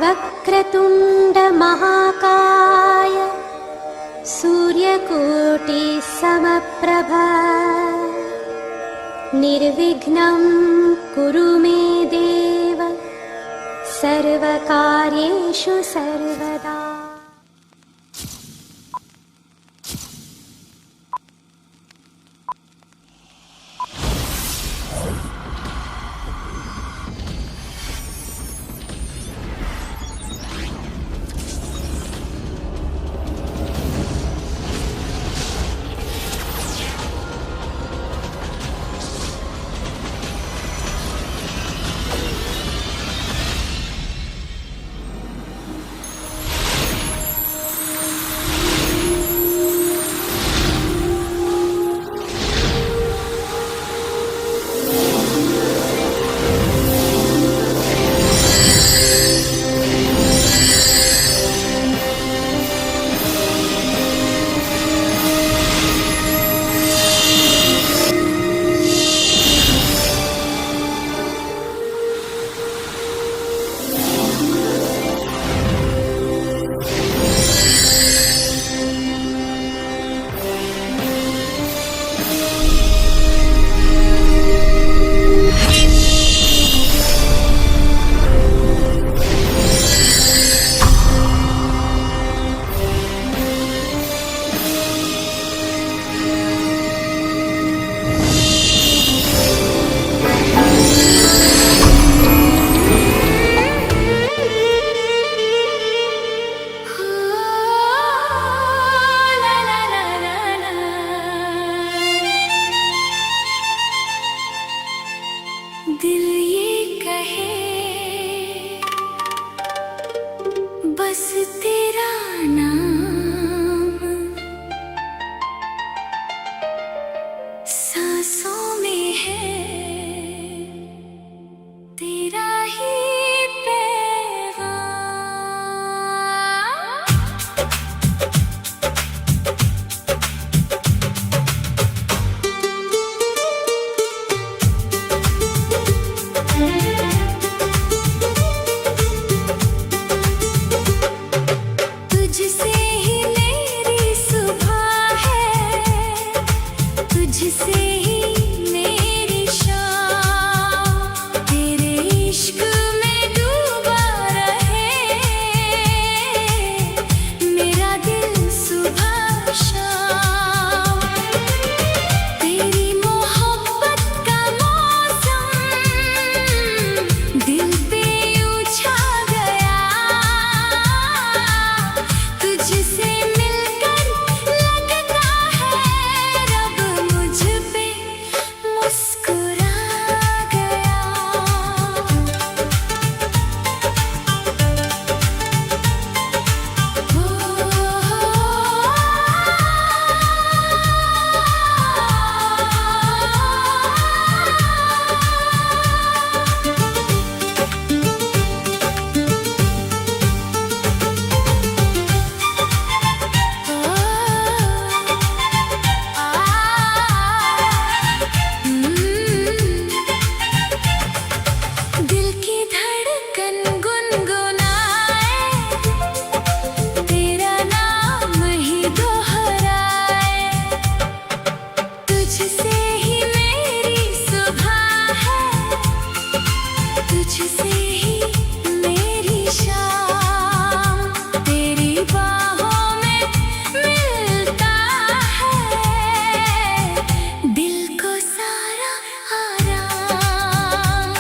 वक्रतुण्ड महाकाय सूर्यकोटि समप्रभा निर्विघ्नं कुरु मे देव सर्वकार्येषु सर्वदा। दिल ये कहे बस तेरा नाम सांसों में है, तेरा ही पैगाम। तुझसे ही मेरी सुबह है, तुझसे ही मेरी शाम, तेरे इश्क में डूबा रहे मेरा दिल सुबह शाम। तेरी मोहब्बत का मौसम दिल पे यूं छा गया, तुझसे मिलकर लगता है रब मुझ पे मुस्कुरा गया। दिल की धड़कन गुनगुनाए, तेरा नाम ही दोहराए, तुझसे ही मेरी सुबह है, तुझसे ही मेरी शाम, तेरी बाहों में मिलता है दिल को सारा आराम।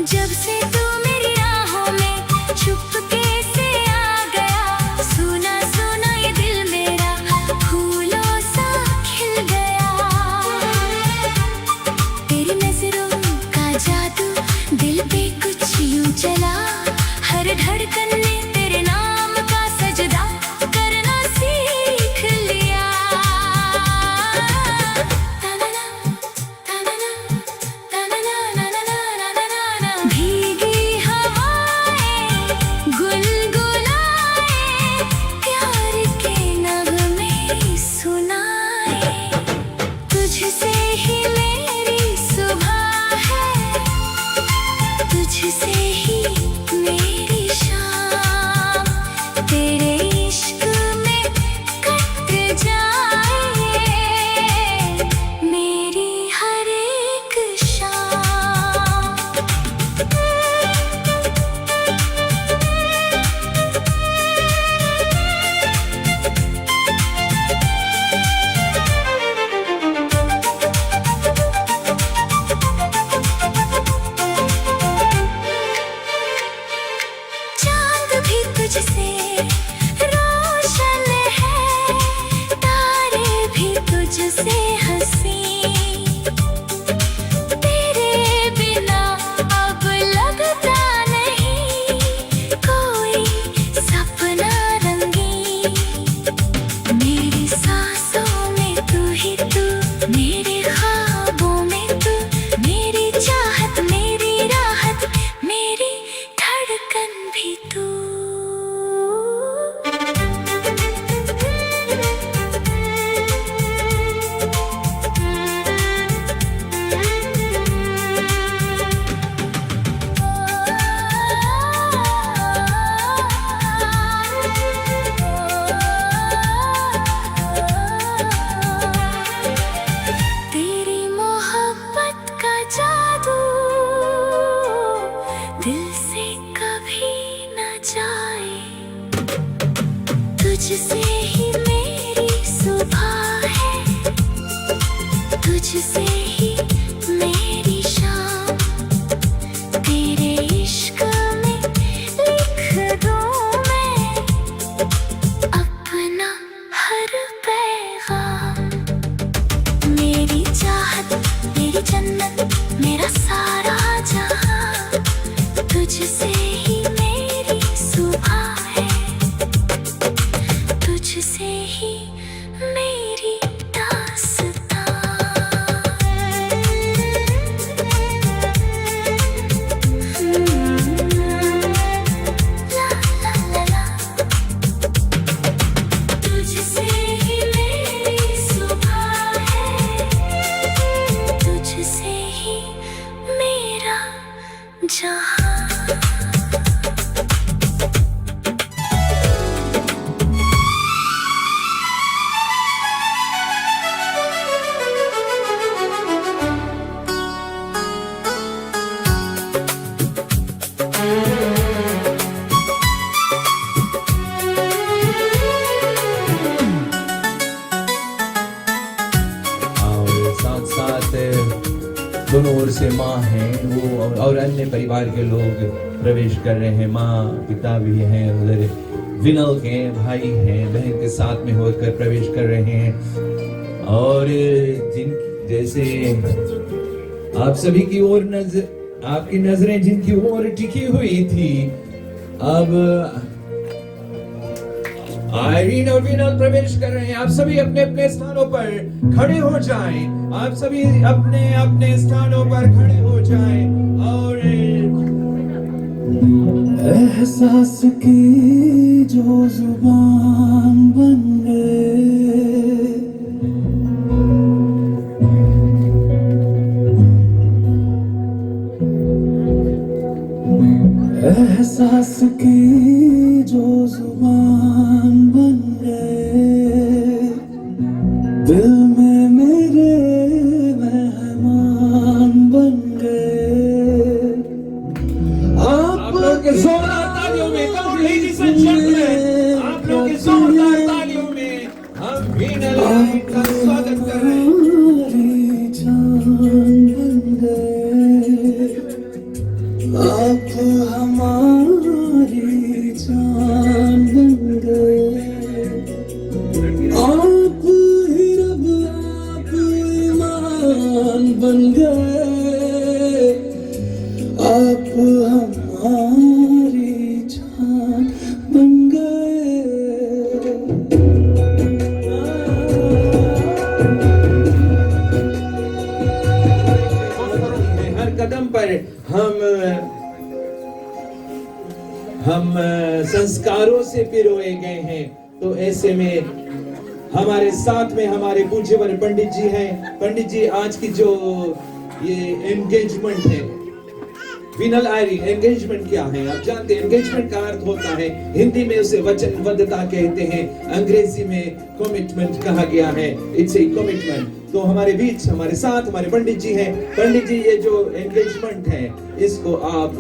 जब से तू मेरी राहों में चुपके से आ गया, सुना सुना ये दिल मेरा फूलों सा खिल गया। तेरी नजरों का जादू दिल पे कुछ यूं चला, हर धड़कन ने तेरे नाम का सजदा करना सीख लिया। ताना ताना ताना ताना भीगी हवाएं गुनगुनाए, प्यार के नगमे सुनाए, तुझसे ही मेरी सुबह जहाँ और साथ साथ दोनों ओर से माँ हैं वो और अन्य परिवार के लोग प्रवेश कर रहे हैं। माँ पिता भी हैं, उधर विनल के भाई हैं, बहन के साथ में होकर प्रवेश कर रहे हैं। और जिन जैसे आप सभी की ओर आपकी नजरें जिनकी ओर टिकी हुई थी, अब आयरीन और विनल प्रवेश कर रहे हैं। आप सभी अपने अपने स्थानों पर खड़े हो जाएं। आप सभी अपने अपने स्थानों पर खड़े हो जाएं और एहसास की जो जुबान बन गए, एहसास की जो जुबान बन गए, दिल में मेरे मेहमान बन गए। आप लोग के जोरदार तालियों में, लेडीज एंड जेंटलमैन, आप लोग के जोरदार तालियों में हम विनल का स्वागत कर रहे हैं। आप हमारी जान बन गए, आप ही रब, आप ईमान बन गए, आप हमारी जान बन गए। हर कदम पर हम संस्कारों से पिरोए गए हैं। तो ऐसे में हमारे साथ में हमारे पूज्यवर पंडित जी हैं। पंडित जी, आज की जो ये एंगेजमेंट है, विनल आयरी, एंगेजमेंट क्या है? आप जानते हैं एंगेजमेंट का अर्थ होता है, हिंदी में उसे वचनबद्धता कहते हैं, अंग्रेजी में कमिटमेंट कहा गया है। It's a commitment. तो हमारे बीच हमारे साथ हमारे पंडित जी हैं। पंडित जी, ये जो एंगेजमेंट है इसको आप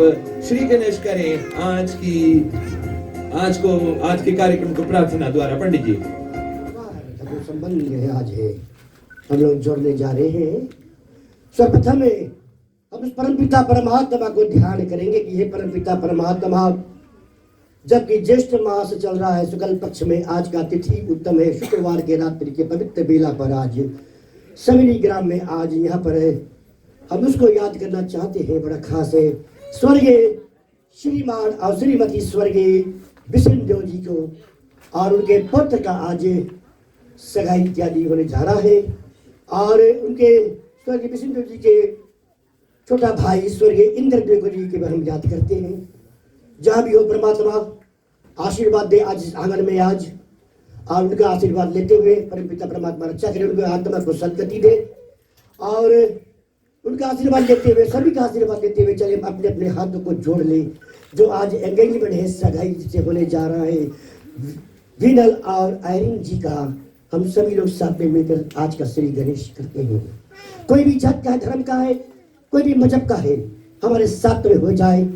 श्री गणेश करें आज के कार्यक्रम को प्रार्थना द्वारा। पंडित जी, जो संबंध है आज है हम लोग जोड़ने जा रहे हैं। सर्वप्रथम हम उस परमपिता परमात्मा को ध्यान करेंगे कि हे परमपिता परमात्मा, जबकि ज्येष्ठ मास चल रहा है, शुक्ल पक्ष में आज का तिथि उत्तम है, शुक्रवार के रात्रि के पवित्र बेला पर आज समिनी ग्राम में आज यहाँ पर है, हम उसको याद करना चाहते हैं। बड़ा खास है स्वर्गीय श्रीमान और श्रीमती स्वर्गीय विष्णुदेव जी को और उनके पुत्र का आज सगाई इत्यादि होने जा रहा है। और उनके स्वर्गीय विष्णुदेव जी के छोटा भाई स्वर्गीय इंद्रदेव जी के हम याद करते हैं। जहाँ भी हो परमात्मा आशीर्वाद दे आज इस आंगन में आज, और उनका आशीर्वाद लेते हुए परमपिता परमात्मा रक्षा करे, उनके आत्मा को सदगति दे और उनका आशीर्वाद लेते हुए, सभी का आशीर्वाद लेते हुए चले अपने अपने हाथों को जोड़ ले। जो आज एंगेजमेंट है, सगाई जिसे होने जा रहा है विनल और आयरीन जी का, हम सभी लोग साथ में मिलकर आज का श्री गणेश करते हैं। कोई भी जात का है, धर्म का है, कोई भी मजहब का है, हमारे साथ में हो जाए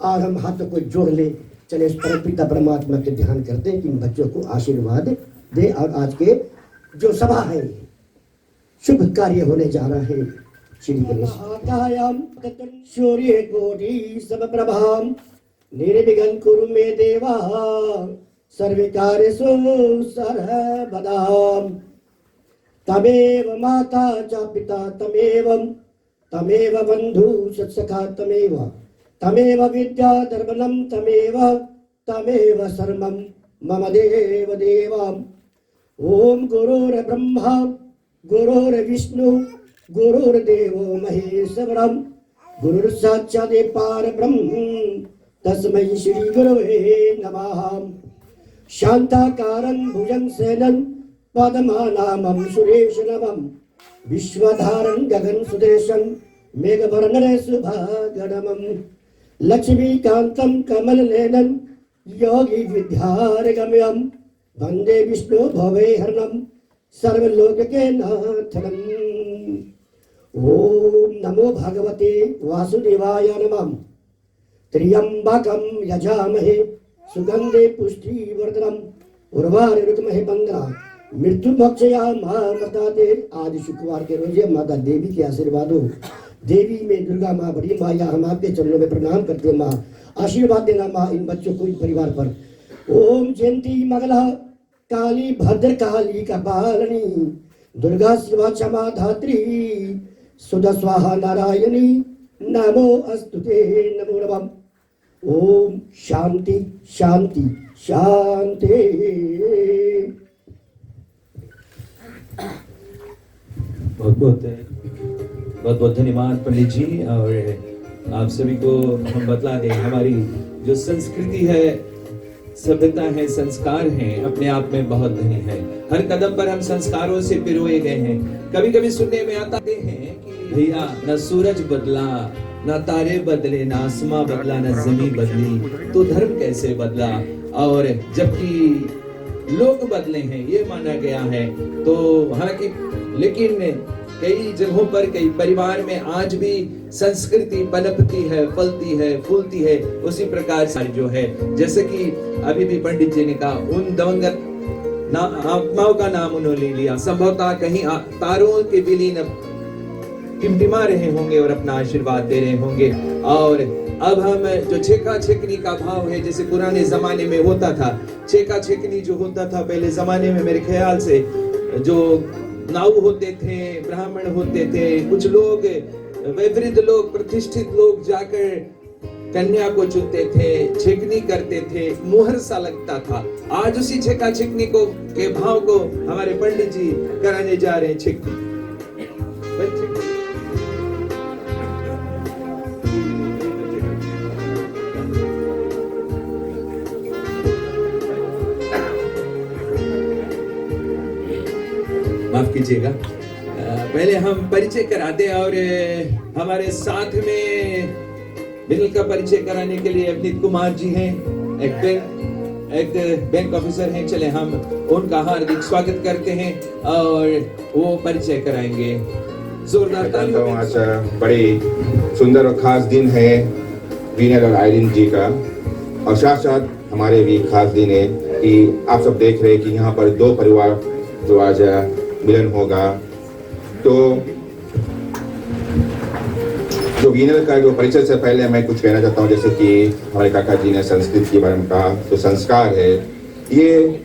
और हम हाथों को जोड़ ले। चले इस परमपिता परमात्मा के ध्यान करते हैं कि इन बच्चों को आशीर्वाद दे और आज के जो सभा है शुभ कार्य होने जा रहा है। श्री गणेश सूर्य कोटि समप्रभाम निर्विघ्नं कुरु मे देवा सर्वे कार्येषु सर्वदा। तमेव माता च पिता तमेव बंधु सत्सखा तमेव विद्या दर्पणं तमेव सर्वं मम देव देवम्। ओम गुरुर्ब्रह्मा गुरुर्विष्णु गुरुर्देवो महेश्वरम् गुरुर्साक्षात् परब्रह्म तस्मै श्री गुरवे नमः। शांताकारं भुजंगशयनं पद्मनाभं सुरेशनभं विश्वधारं गगनसुदेशं मेघवर्णं शुभगणमं लक्ष्मीकान्तं कमलनयनं योगी विद्यारगम्यं वन्दे विष्णु भवेहरणं सर्वलोकके नाथनम्। ओम नमो भगवते वासुदेवाय नमः। त्र्यंबकं यजामहे सुगंधे पुष्टिवर्धनम् उर्वारुकमहे बंदना मृत्युमोक्षयामामृताते। आज शुक्रवार के रोज माता देवी के आशीर्वाद हो। देवी में दुर्गा माँ, बड़ी माँ, हम आपके चरणों में प्रणाम करते हैं माँ। आशीर्वाद देना माँ इन बच्चों को, इन परिवार पर। ओम जयंती मंगला काली भद्र काली कपालिनी दुर्गा शिवा क्षमा धात्री सुधा स्वाहा नारायणी नमो अस्तुते नमो नमः। ओम शांति शांति शांति। बहुत बहुत धन्यवाद पंडित जी। और आप सभी को हम बतला दें, हमारी जो संस्कृति है, सभ्यता है, संस्कार हैं, अपने आप में बहुत धनी है। हर कदम पर हम संस्कारों से पिरोए गए हैं। कभी कभी सुनने में आता है कि भैया न सूरज बदला, न तारे बदले, न आसमां बदला, न जमीन बदली, तो धर्म कैसे बदला। और जबकि लोग बदले हैं ये माना गया है। तो हालांकि लेकिन कई जगहों पर, कई परिवार में आज भी संस्कृति पनपती है, फलती है, फूलती है। उसी प्रकार से जो है, जैसे कि अभी भी पंडित जी ने कहा, उन दिवंगत आत्माओं का नाम उन्होंने लिया। संभवतः कहीं तारों के विलीन टिमटिमा रहे होंगे और अपना आशीर्वाद दे रहे होंगे। और अब हम जो छेका छेकनी का भाव है, जैसे पुराने जमाने में होता था, छेका छेकनी जो होता था पहले जमाने में, मेरे ख्याल से जो नाऊ होते थे, ब्राह्मण होते थे, कुछ लोग वृद्ध लोग, प्रतिष्ठित लोग जाकर कन्या को चुनते थे, छेकनी करते थे, मुहर सा लगता था। आज उसी छेका छेकनी को के भाव को हमारे पंडित जी कराने जा रहे हैं। छेकनी माफ कीजिएगा, पहले हम परिचय कराते और हमारे साथ में बिल का परिचय कराने के लिए अवनीत कुमार जी हैं, एक बैंक ऑफिसर हैं। चले हम उनका हार्दिक स्वागत करते हैं और वो परिचय कराएंगे। जोरदार तालियों। आज बड़ी सुंदर और खास दिन है वीनल और आयरिन जी का, और साथ साथ हमारे भी खास दिन है कि आप सब देख रहे हैं कि यहाँ पर दो परिवार जो आज मिलन होगा। तो जो वीनल का जो परिचय से पहले मैं कुछ कहना चाहता हूँ, जैसे कि हमारे काका जी ने संस्कृत के बारे में कहा, तो संस्कार है, ये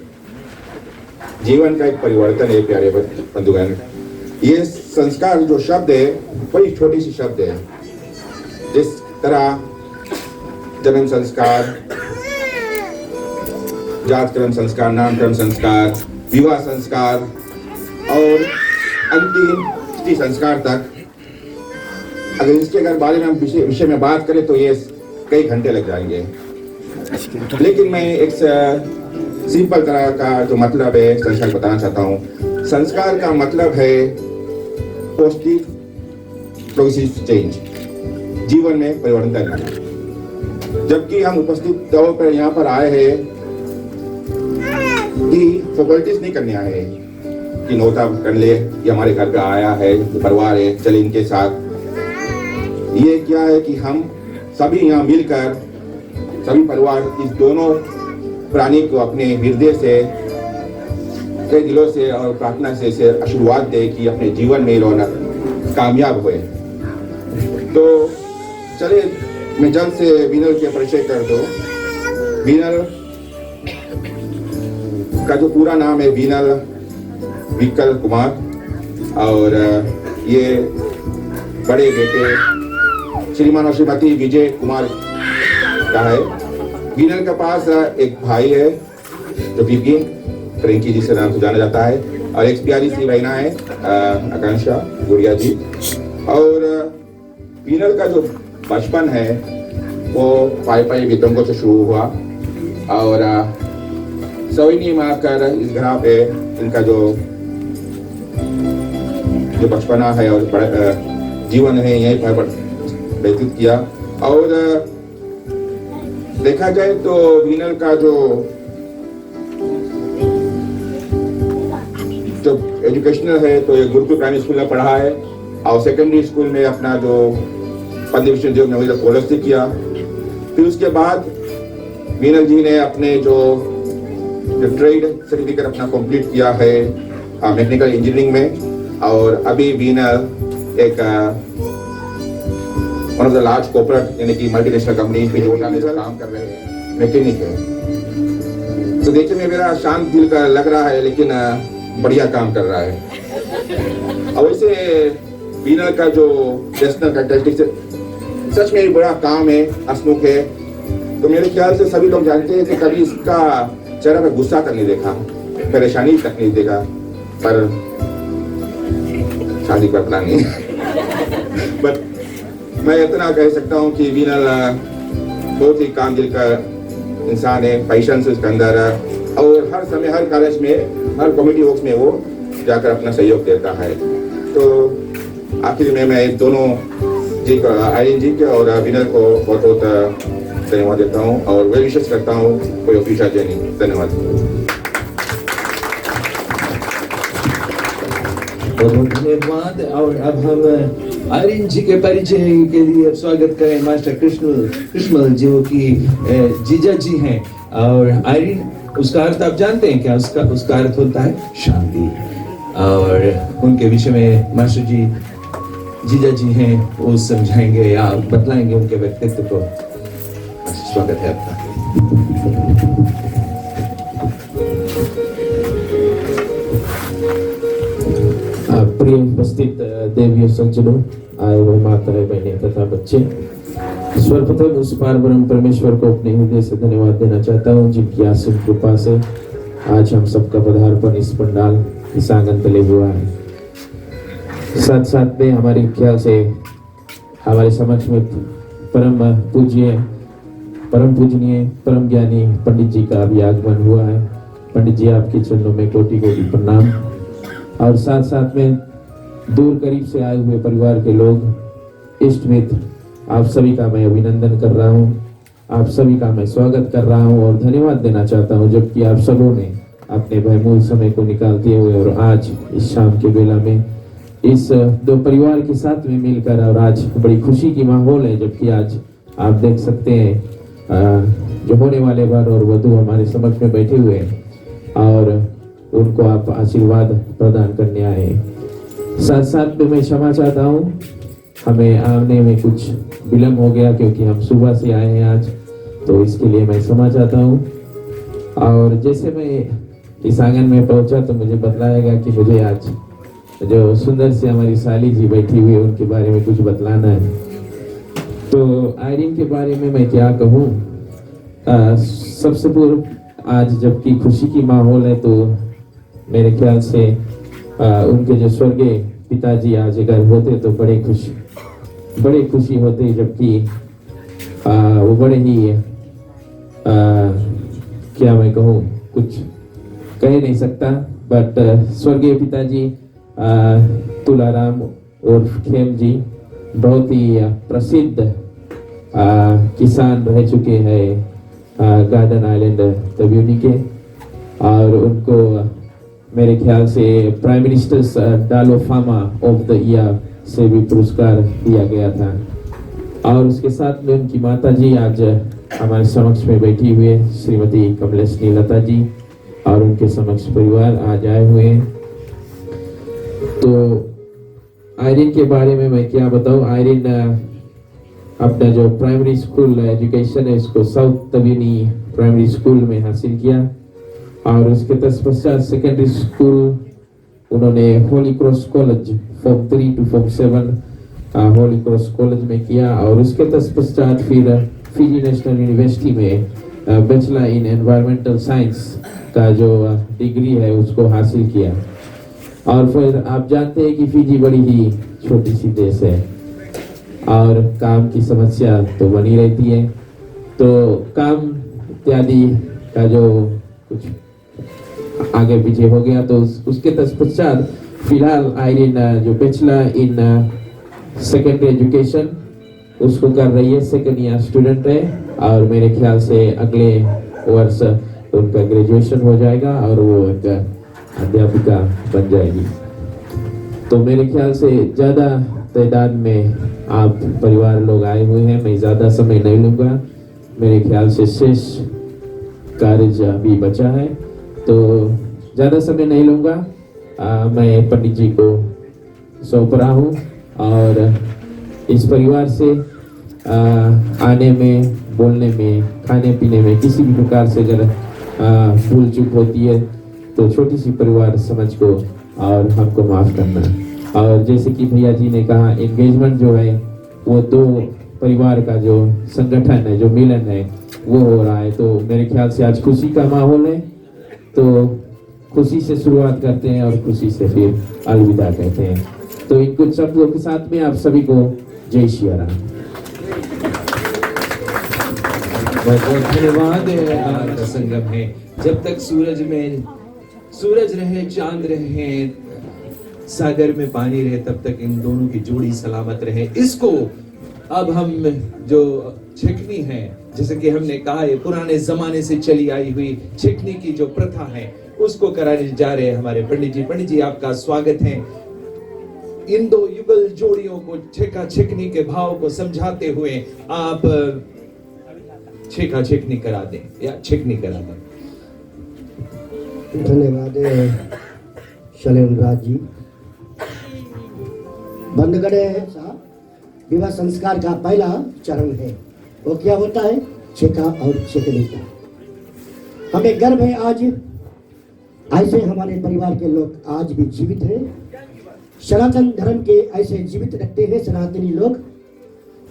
जीवन का एक परिवर्तन है प्यारे बंधुगण। ये संस्कार जो शब्द है बड़ी छोटी सी शब्द है। जिस तरह जन्म संस्कार, जातकर्म संस्कार, नामकर्म संस्कार, विवाह संस्कार और अंतिम संस्कार तक, अगर इसके बारे में हम विषय में बात करें तो ये कई घंटे लग जाएंगे। लेकिन मैं एक सिंपल तरह का जो मतलब है संस्कार बताना चाहता हूँ। संस्कार का मतलब है पॉजिटिव प्रोग्रेसिव चेंज, जीवन में परिवर्तन। जबकि हम उपस्थित तौर पर यहाँ पर आए हैं कि फॉर्मेलिटीज नहीं करने आए हैं कि नौता कर ले, ये हमारे घर पे आया है, परिवार है, चले इनके साथ। ये क्या है कि हम सभी यहाँ मिलकर, सभी परिवार इस दोनों प्राणी को अपने हृदय से, के दिलों से और प्रार्थना से आशीर्वाद दे कि अपने जीवन में रौनक कामयाब हुए। तो चले मैं जल्द से वीनल के परिचय कर दो। वीनल का जो पूरा नाम है वीनल विकल कुमार, और ये बड़े बेटे श्रीमान और श्रीमती विजय कुमार का है। वीनल के पास एक भाई है जो विपिन प्रेंकी जी से नाम से जाना जाता है, और एक प्यारी सी बहना है आकांक्षा गुड़िया जी। और वीनल का जो बचपन है वो पाई वितंगों से शुरू हुआ, और सवैनी में आकर इस घर पे इनका जो बचपना है और जीवन है यहीं पर व्यतीत किया। और देखा जाए तो वीनल का जो एजुकेशनल है तो ये गुरुकुल प्राइमरी स्कूल में पढ़ा है और सेकेंडरी स्कूल में अपना जो पंद्रह विश्व में कॉलेज से किया। फिर उसके बाद वीनल जी ने अपने जो ट्रेड सर्टिफिकेट अपना कंप्लीट किया है मैकेनिकल इंजीनियरिंग में और अभी वीनल एक one of the large corporate यानी कि मल्टीनेशनल कंपनी में जो काम कर रहे हैं मैकेनिक है। तो देखने में मेरा शांत दिल का लग रहा है लेकिन बढ़िया काम कर रहा है। और वैसे वीनल का जो पर्सनल कैरेक्टरिस्टिक्स सच में बड़ा काम है, हंसमुख है। तो मेरे ख्याल से सभी लोग जानते हैं कि कभी इसका चेहरा पे गुस्सा तक नहीं देखा, परेशानी तक नहीं देखा, पर शादी का प्लान नहीं। बट मैं इतना कह सकता हूँ कि वीनल बहुत ही काम दिल का इंसान है, पेशेंस उसके अंदर है और हर समय हर कॉलेज में हर कम्युनिटी वर्क्स में वो जाकर अपना सहयोग देता है। तो आखिर में मैं दोनों जी को आयरन जी के और वीनल को बहुत बहुत धन्यवाद देता हूँ और वेल विशेष करता हूँ कोई ऑफिशियल जर्नी। धन्यवाद। बहुत धन्यवाद। और अब हम आयरन जी के परिचय के लिए स्वागत करें मास्टर कृष्णमल जी की जीजा जी हैं। और आयरन उसका अर्थ आप जानते हैं क्या? उसका अर्थ होता है शांति। और उनके विषय में मास्टर जी जीजा जी हैं, वो समझाएंगे या बतलाएंगे उनके व्यक्तित्व को। स्वागत है आपका। प्रिय उपस्थित देवियों सज्जनों, आए हुए माताएं बहनें तथा बच्चे, सर्वप्रथम उस पार ब्रह्म परमेश्वर को अपने हृदय से धन्यवाद देना चाहता हूँ जिनकी आसीम कृपा से आज हम सबका पदार्पण इस पंडाल इस आंगन तले हुआ है। साथ साथ में हमारे ख्याल से हमारे समक्ष में परम पूजनीय परम ज्ञानी पंडित जी का भी आगमन हुआ है। पंडित जी आपके चरणों में कोटि कोटि प्रणाम। और साथ साथ में दूर करीब से आए हुए परिवार के लोग, इष्ट मित्र, आप सभी का मैं अभिनंदन कर रहा हूँ, आप सभी का मैं स्वागत कर रहा हूँ और धन्यवाद देना चाहता हूँ जबकि आप सबों ने अपने बहुमूल्य समय को निकालते हुए और आज इस शाम के बेला में इस दो परिवार के साथ में मिलकर, और आज बड़ी खुशी की माहौल है जबकि आज आप देख सकते हैं जो होने वाले वर और वधू हमारे समक्ष में बैठे हुए हैं और उनको आप आशीर्वाद प्रदान करने आए हैं। साथ साथ में मैं क्षमा चाहता हूँ, हमें आने में कुछ विलम्ब हो गया क्योंकि हम सुबह से आए हैं आज, तो इसके लिए मैं क्षमा चाहता हूँ। और जैसे मैं इस आंगन में पहुंचा तो मुझे बतलाया गया कि मुझे आज जो सुंदर सी हमारी साली जी बैठी हुई है उनके बारे में कुछ बतलाना है। तो आयरन के बारे में मैं क्या कहूँ, सबसे पूर्व आज जबकि खुशी की माहौल है तो मेरे ख्याल से उनके जो स्वर्गीय पिताजी आज अगर होते तो बड़े खुशी होते, जबकि वो बड़े ही क्या मैं कहूँ, कुछ कह नहीं सकता। बट स्वर्गीय पिताजी तुलाराम उर्फ खेम जी बहुत ही प्रसिद्ध किसान रह चुके हैं गार्डन आइलैंड तब्यूनी के, और उनको मेरे ख्याल से प्राइम मिनिस्टर्स डालो फामा ऑफ द ईयर से भी पुरस्कार दिया गया था। और उसके साथ में उनकी माता जी आज हमारे समक्ष में बैठी हुई है, श्रीमती कमलेश्वरी लता जी, और उनके समक्ष परिवार आज आए हुए हैं। तो आयरन के बारे में मैं क्या बताऊं, आयरन अपना जो प्राइमरी स्कूल एजुकेशन है इसको साउथ तब्यूनी प्राइमरी स्कूल में हासिल किया और उसके तत्पश्चात सेकेंडरी स्कूल उन्होंने Holi cross college form 3 to form 7 Holi cross college में किया और उसके तत्पश्चात फिर फिजी नेशनल यूनिवर्सिटी में बैचलर इन एनवायरमेंटल साइंस का जो डिग्री है उसको हासिल किया। और फिर आप जानते हैं कि फिजी बड़ी ही छोटी सी देश है और काम की समस्या तो बनी रहती है, तो काम इत्यादि का जो कुछ आगे पीछे हो गया तो उसके तत्पश्चात फिलहाल आयरन जो बैचलर इन सेकेंडरी एजुकेशन उसको कर रही है, सेकेंड ईयर स्टूडेंट है और मेरे ख्याल से अगले वर्ष उनका ग्रेजुएशन हो जाएगा और वो एक अध्यापिका बन जाएगी। तो मेरे ख्याल से ज़्यादा तादाद में आप परिवार लोग आए हुए हैं, मैं ज़्यादा समय नहीं लूँगा। मेरे ख्याल से शेष कार्य अभी बचा है तो ज़्यादा समय नहीं लूँगा। मैं पंडित जी को सौंप रहा हूँ और इस परिवार से आने में, बोलने में, खाने पीने में किसी भी प्रकार से अगर भूल चूक होती है तो छोटी सी परिवार समझ को और हमको माफ़ करना। और जैसे कि भैया जी ने कहा, एंगेजमेंट जो है वो दो परिवार का जो संगठन है, जो मिलन है, वो हो रहा है। तो मेरे ख्याल से आज खुशी का माहौल है, तो खुशी से शुरुआत करते हैं और खुशी से फिर अलविदा कहते हैं। तो इन कुछ शब्दों के साथ में आप सभी को जय श्री राम। बहुत बहुत धन्यवाद। का संगम है, जब तक सूरज रहे, चांद रहे, सागर में पानी रहे, तब तक इन दोनों की जोड़ी सलामत रहे। इसको अब हम जो छेकनी है, जैसे कि हमने कहा, ये पुराने जमाने से चली आई हुई छेकनी की जो प्रथा है उसको कराने जा रहे हैं हमारे पंडित जी। पंडित जी आपका स्वागत है। इन दो युगल जोड़ियों को छेका छेकनी के भाव को समझाते हुए आप छेका छेकनी करा दें या छेकनी करा दें। धन्यवाद शैलेंद्र राज जी। बंदगढ़े साहब, विवाह संस्कार का पहला चरण है, वो क्या होता है? छेका और छेकनी का। हमें गर्व है आज ऐसे हमारे परिवार के लोग आज भी जीवित हैं। सनातन धर्म के ऐसे जीवित रखते हैं सनातनी लोग,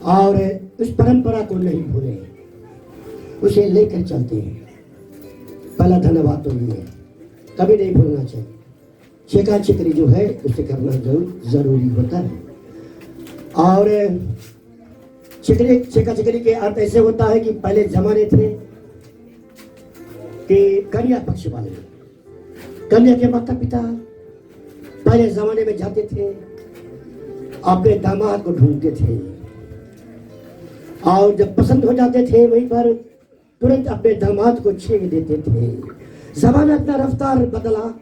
और उस परंपरा को नहीं भूले, उसे लेकर चलते हैं। पहला धन्यवाद तो ये है, कभी नहीं भूलना चाहिए। छेका छेकनी जो है उसे करना जरूरी होता है। और छेका छेकनी के अर्थ ऐसे होता है कि पहले जमाने थे कि कन्या पक्ष वाले, कन्या के माता पिता पहले जमाने में जाते थे, अपने दामाद को ढूंढते थे, और जब पसंद हो जाते थे वहीं पर तुरंत अपने दामाद को छेड़ देते थे। जमाना इतना रफ्तार बदला,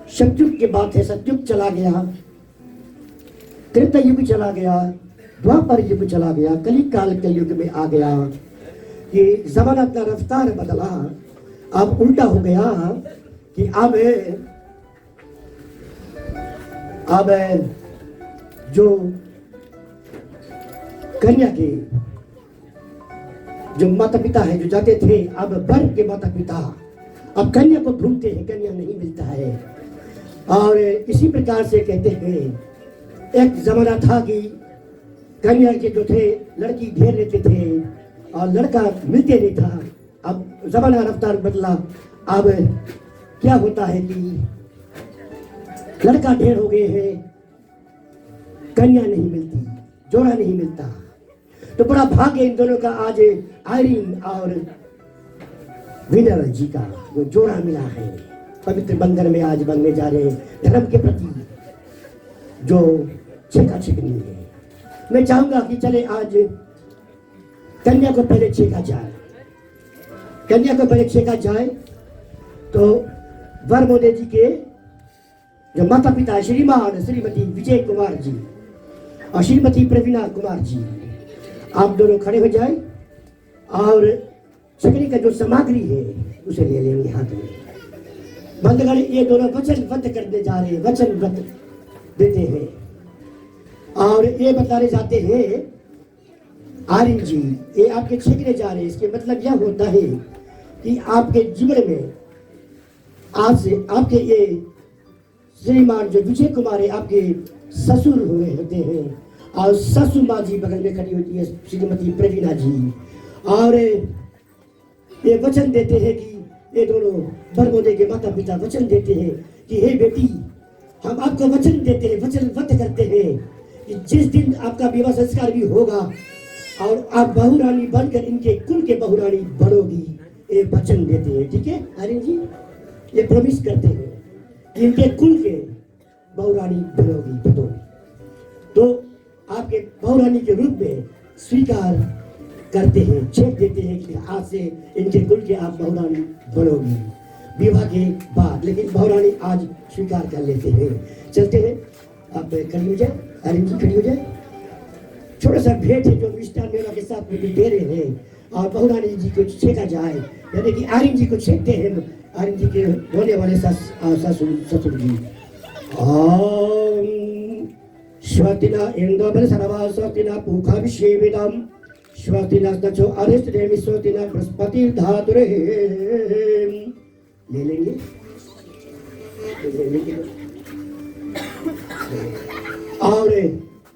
सतयुग की बात है, सतयुग चला गया, त्रेता युग चला गया, द्वापर युग चला गया, कली काल के युग में आ गया कि जमाना इतना रफ्तार बदला। अब उल्टा हो गया कि अब जो कन्या के जो माता पिता है जो जाते थे, अब वर के माता पिता अब कन्या को ढूंढते हैं, कन्या नहीं मिलता है। और इसी प्रकार से कहते हैं, एक जमाना था कि कन्या के जो थे लड़की ढेर लेते थे और लड़का मिलते नहीं था। अब जमाना रफ्तार बदला, अब क्या होता है कि लड़का ढेर हो गए हैं, कन्या नहीं मिलती, जोड़ा नहीं मिलता। तो बड़ा भाग्य इन दोनों का आज आयरीन और विनर जी का वो जोड़ा मिला है। पवित्र बंधन में आज बनने जा रहे हैं धर्म के प्रति जो छेका छेकनी है। मैं चाहूंगा कि चले आज कन्या को पहले छेका जाए, कन्या को पहले छेका जाए। तो वर मोदे जी के जो माता पिता श्रीमान श्रीमती विजय कुमार जी और श्रीमती प्रवीणा कुमार जी, आप दोनों खड़े हो जाए और छेकनी का जो सामग्री है उसे ले लेंगे हाथ में। बंधगढ़ ये दोनों वचनबद्ध करने जा रहे हैं, वचनबद्ध देते हैं और ये बताने जाते हैं, आर्यन जी ये आपके छेकने जा रहे हैं। इसके मतलब यह होता है कि आपके जीवन में आज से आपके ये श्रीमान जो विजय कुमार है आपके ससुर हुए होते हैं, और ससुर माँ जी बगल में खड़ी होती है श्रीमती प्रवीणा जी, और ये वचन देते हैं कि ये दोनों बरमोदे के माता पिता वचन देते हैं कि हे बेटी, हम आपको वचन देते हैं, वचनबद्ध करते हैं कि जिस दिन आपका विवाह संस्कार भी होगा और आप बहुरानी बनकर इनके कुल के बहुरानी बनोगी, ये वचन देते हैं। ठीक है आर्यन जी, ये प्रॉमिस करते हैं कि इनके कुल के बहुरानी बनोगी। तो आपके बहुरानी के रूप में स्वीकार करते हैं, छेक देते हैं कि आज से इनके कुल के आप बहुरानी बनोगी विवाह के बाद। लेकिन बहुरानी आज स्वीकार कर लेते हैं। चलते हैं, आप खड़ी हो जाए, आर्यन जी खड़ी हो जाए। छोटा सा भेंट है जो मिष्ठान मेवा के साथ में भी दे रहे हैं और बहुरानी जी को छेका जाए, यानी कि आर्यन जी को छेकते हैं आर्यन जी के होने वाले ससुर जी। स्वस्तिना इंद्र सर्वा स्वस्तिना पूखा विश्वेदम स्वस्तिना दक्षो अरिष्टनेमि स्वस्तिना बृहस्पति धातुरे। ले लेंगे और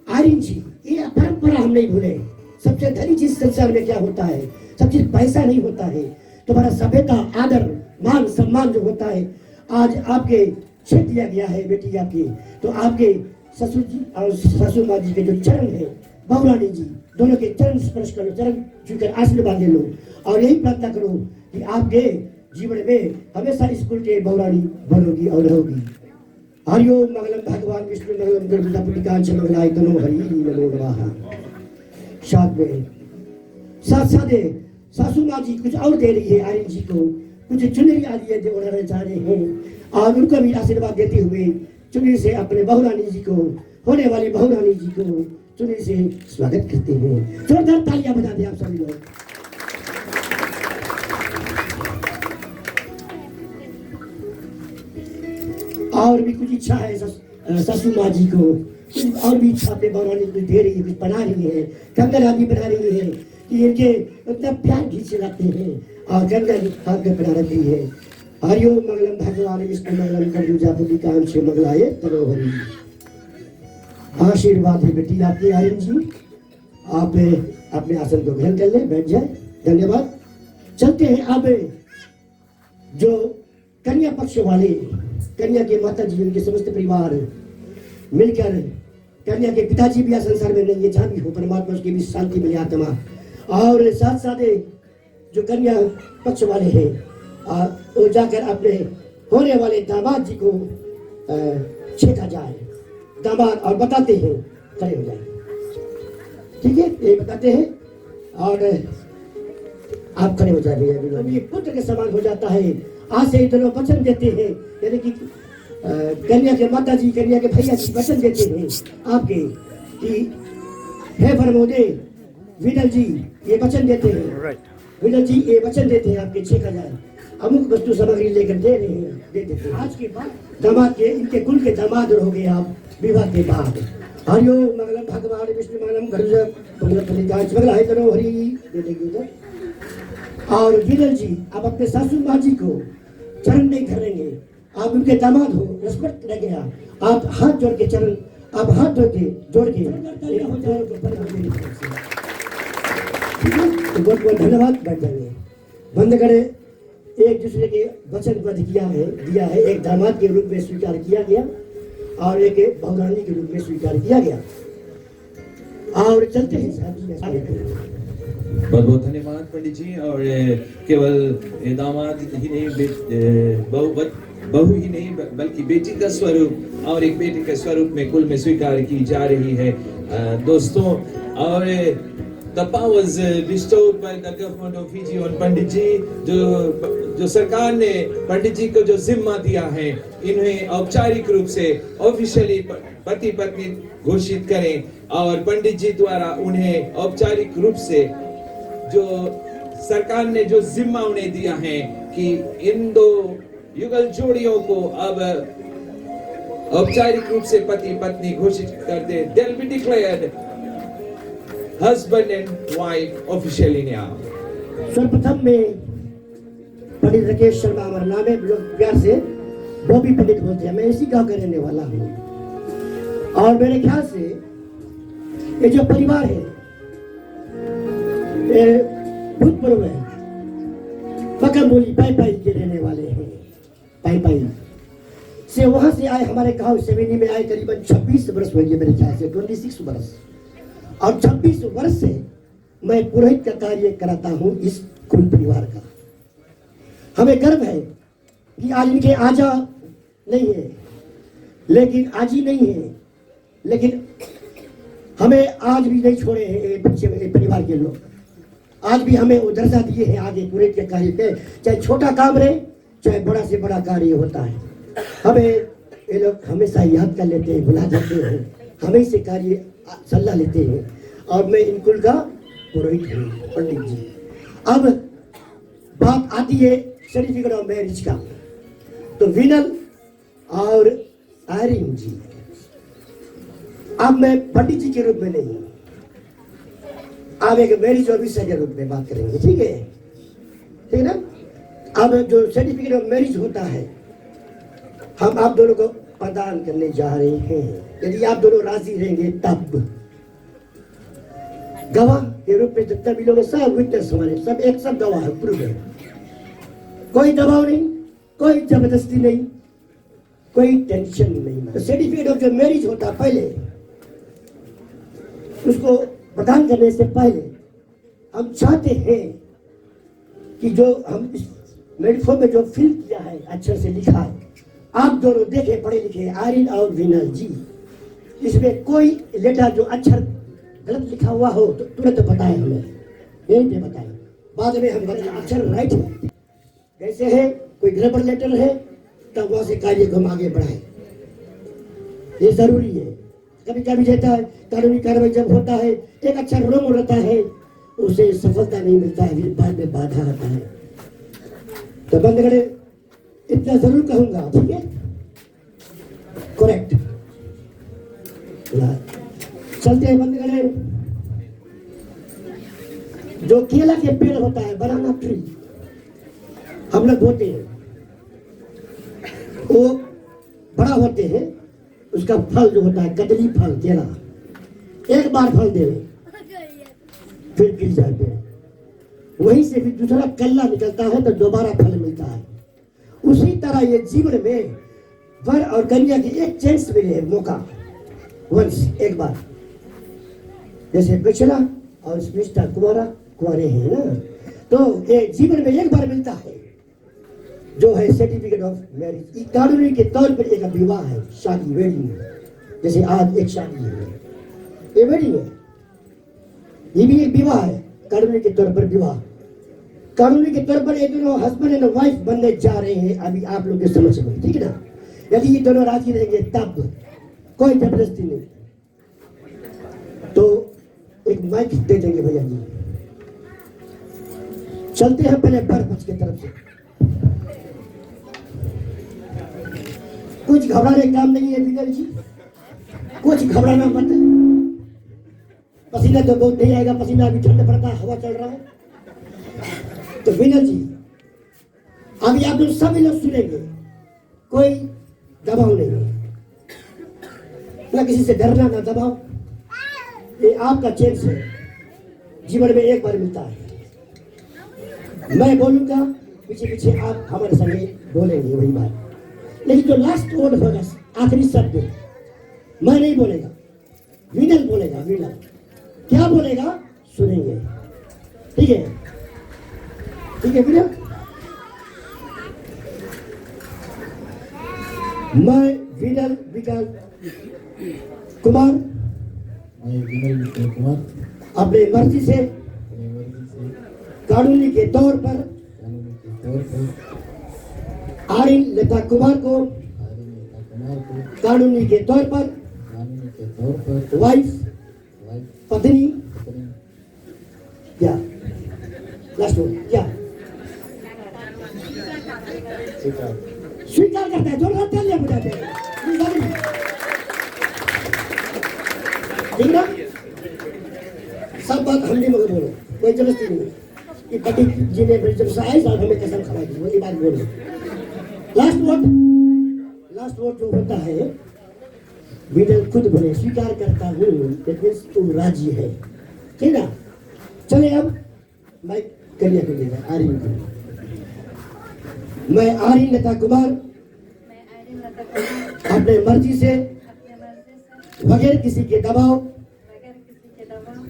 आर्यन जी ये परंपरा हम नहीं भूले। सबसे धनी चीज संसार में क्या होता है? सब चीज पैसा नहीं होता है, तुम्हारा सभ्यता, आदर, मान, सम्मान जो होता है आज आपके छेक दिया गया है बेटी आपकी। तो आपके ससुर जी और ससुर माँ जी के जो चरण है, बहुरानी जी दोनों के चरण स्पर्श करो, चरण छूकर आशीर्वाद ले लो और यही प्रार्थना करो कि आपके जीवन में हमेशा स्कूल के बहुरानी बनोगी और रहोगी। हरिओम मंगलम भगवान विष्णु मंगलम दुर्गा पुटिकांच मंगलाय तनो हरि नमो नमः। साथ सासू माँ जी कुछ और दे रही है आर्यन जी को, कुछ चुनरी आ रही है जो उड़ाना चाह रहे हैं और उनको भी आशीर्वाद देते हुए चुनरी से अपने बहुरानी जी को, होने वाली बहुरानी जी को चुनरी से स्वागत करते हैं। जोरदार तालियां बजा दें आप सभी लोग। और भी कुछ इच्छा है ससुर माँ जी को, और भी इच्छा अपने बहुरानी को दे रही है, कुछ बना रही है, कंगन आदि बना रही है कि इनके इतना प्यार खींचे लाते हैं और कंगन हाथ में बना रखी है। हरिओम मंगलम भगवान विष्णु मंगलम करजुजा पुटिकांच मंगलाय तनो हरि। आशीर्वाद है बेटी आपकी आर्यन जी, आप अपने आसन को ग्रहण कर ले, बैठ जाए। धन्यवाद। चलते हैं अब जो कन्या पक्ष वाले, कन्या के माता जी, उनके समस्त परिवार मिलकर, कन्या के पिताजी भी संसार में नहीं है, जहाँ भी हो परमात्मा उसकी भी शांति मिले आत्मा। और साथ साथ जो कन्या पक्ष वाले हैं वो जाकर अपने होने वाले दामाद जी को छेका जाए, दामाद, और बताते हैं, खड़े हो जाए, ठीक है, ये बताते हैं और आप खड़े हो जाइए। अब ये पुत्र के समान हो जाता है। आज से दोनों वचन देते हैं, यानी कि कन्या के माता जी, कन्या के भैया जी वचन देते हैं आपके कि हे फरमोदे विनल जी ये वचन देते हैं, विनल जी ये वचन देते हैं आपके छेका जाए, अमुक वस्तु सामग्री लेकर दे रहे हैं, दे देते हैं। आज के बाद दामाद के, इनके कुल के दामाद रहोगे आप विवाह के बाद। हरिओम मंगलम भगवान विष्णु मंगलम करजुजा पुटिकांच मंगलाय तनो हरि। दे देंगे उधर। और विनल जी आप अपने सासू माँ जी को चरण नहीं धरेंगे, आप उनके दामाद हो, रिस्पेक्ट रह गया, आप हाथ जोड़ के चरण, आप हाथ जोड़ के बहुत बहुत धन्यवाद। बैठ जाइए, बंद करें। एक दूसरे के वचन को दिया है, एक दामाद के रूप में स्वीकार किया गया और एक बहुरानी के रूप में स्वीकार किया गया। और चलते हैं। बहुत बहुत धन्यवाद पंडित जी। और केवल दामाद ही नहीं, बहू ही नहीं बल्कि बेटी का स्वरूप और एक बेटे के स्वरूप में कुल में स्वीकार की जा रही है दोस्तों। और the powers bestowed by the government of Fiji on पंडित जी, जो सरकार ने पंडित जी को जो जिम्मा दिया है, इन्हें औपचारिक रूप से ऑफिशियली पति पत्नी घोषित करें और पंडित जी द्वारा उन्हें औपचारिक रूप से जो सरकार ने जो जिम्मा उन्हें दिया है कि इन दो युगल जोड़ियों को अब औपचारिक रूप से पति पत्नी घोषित कर दे। They'll be declared husband and wife officially now. सर्वप्रथम में पंडित राकेश शर्मा हमारा नाम है, लोग प्यार से बॉबी पंडित बोलते हैं। मैं इसी गांव का रहने वाला हूँ और मेरे ख्याल से ये जो परिवार है ये भूतपूर्व है, पकामोली पाई के रहने वाले हैं। पाई से वहां से आए, हमारे गांव सेवेनी में आए, करीबन 26 वर्ष हो गए मेरे ख्याल से, 26 वर्ष। और 26 वर्ष से मैं पुरोहित का कार्य कराता हूं इस कुल परिवार का। हमें गर्व है कि आज इनके आजा नहीं है, लेकिन आजी नहीं है, लेकिन हम हमें आज भी नहीं छोड़े हैं ये बच्चे ये परिवार के लोग, आज भी हमें वो दर्जा दिए हैं आगे पूरे के कार्य पे, चाहे छोटा काम रहे चाहे बड़ा से बड़ा कार्य होता है, हमें ये लोग हमेशा याद कर लेते हैं, बुला जाते हैं, हमें से कार्य सलाह लेते हैं। और मैं इन कुल का पुरोहित हूँ, पंडित जी। अब बात आती है सर्टिफिकेट ऑफ मैरिज का, तो विनल और आयरिन जी, अब मैं पंडित जी के रूप में नहीं, अब एक मैरिज ऑफिसर के रूप में बात करेंगे, ठीक है, ठीक है ना। अब जो सर्टिफिकेट ऑफ मैरिज होता है हम आप दोनों को प्रदान करने जा रहे हैं, यदि आप दोनों राजी रहेंगे तब। गवाह के रूप में जितना भी लोग हैं, सब विटनेस हमारे, सब एक सब गवाह है, प्रूफ है, कोई दबाव नहीं, कोई जबरदस्ती नहीं, कोई टेंशन नहीं। तो सर्टिफिकेट ऑफ जो मैरिज होता है पहले, उसको प्रदान करने से पहले हम चाहते हैं कि जो हम इस मैरिज फॉर्म में जो फिल किया है, अक्षर से लिखा है, आप दोनों देखे पढ़े लिखे आयरिन और विनल जी, इसमें कोई लेटर जो अक्षर गलत लिखा हुआ हो तो तुरंत बताए हमें, यहीं पे बताए, बाद में हम गलत अक्षर राइट है कैसे है, कोई गड़बड़ लेटर है तब वहां से कार्य को हम आगे बढ़ाए, ये जरूरी है। कभी कभी रहता है कानूनी कार्रवाई जब होता है एक अक्षर रॉन्ग रहता है, उसे सफलता नहीं मिलता है, फिर बाद में बाधा आता है। तो बंधुगणे इतना जरूर कहूंगा, ठीक है, करेक्ट। चलते हैं बंधुगणे, जो केला के पेड़ होता है, बनाना ट्री, हम लोग बोते हैं, वो बड़ा होते हैं, उसका फल जो होता है कदली फल, केला, एक बार फल दे फिर गिर जाते हैं, वहीं से फिर दूसरा कल्ला निकलता है तो दोबारा फल मिलता है। उसी तरह ये जीवन में वर और कन्या की एक चांस मिले, मौका, वंश, एक बार, जैसे पिछला और मिस्टर कुमारा कुंवारे हैं ना, तो ये जीवन में एक बार मिलता है जो है सर्टिफिकेट ऑफ मैरिज। ये कानूनी के तौर पर एक विवाह है, शादी, वेडिंग, जैसे आज एक शादी है, ये वेडिंग है, ये भी एक विवाह है, कानूनी के तौर पर विवाह। कानूनी के तौर पर ये दोनों हस्बैंड एंड वाइफ बनने जा रहे हैं अभी आप लोग के समझ में, ठीक है ना। यदि ये दोनों राजी रहेंगे तब, कोई जबरदस्ती नहीं। तो एक माइक दे देंगे भैया जी, चलते हैं पहले बर पक्ष की तरफ से। कुछ घबराने का काम नहीं है विनल जी, कुछ घबराना मत, पसीना तो बहुत नहीं आएगा, पसीना अभी ठंड पड़ता है, हवा चल रहा है। तो विनल जी अभी आप लोग सभी लोग सुनेंगे, कोई दबाव नहीं है, ना किसी से डरना ना दबाव, ये आपका चांस है, जीवन में एक बार मिलता है। मैं बोलूंगा, पीछे पीछे आप हमारे संगे बोलेंगे वही बात, लेकिन जो लास्ट वर्ड होगा, आखिरी शब्द मैं नहीं बोलेगा, विनल बोलेगा। विनल क्या बोलेगा सुनेंगे, ठीक है, ठीक है विनल। मैं विनल विकास कुमार अपने मर्जी से कानूनी के तौर पर आयरिन लता कुमार को कानूनी के तौर पर वाइफ, पत्नी, क्या लास्ट वर्ड क्या स्वीकार करता है, दोनों तालियां बजाते हैं, ठीक ना। सब बात हमने मगर बोलो, कोई जबरदस्ती नहीं, कि पति जी ने जब से आए साहब हमें कसम खा दी, वही बात बोलो। लास्ट वर्ड जो होता है विनल खुद बोले, स्वीकार करता हूँ, दैट मींस तुम राजी है, ठीक ना। चले अब मैं कन्या को लेगा आयरिन को। मैं आयरिन लता कुमार अपने मर्जी से बगैर किसी के दबाव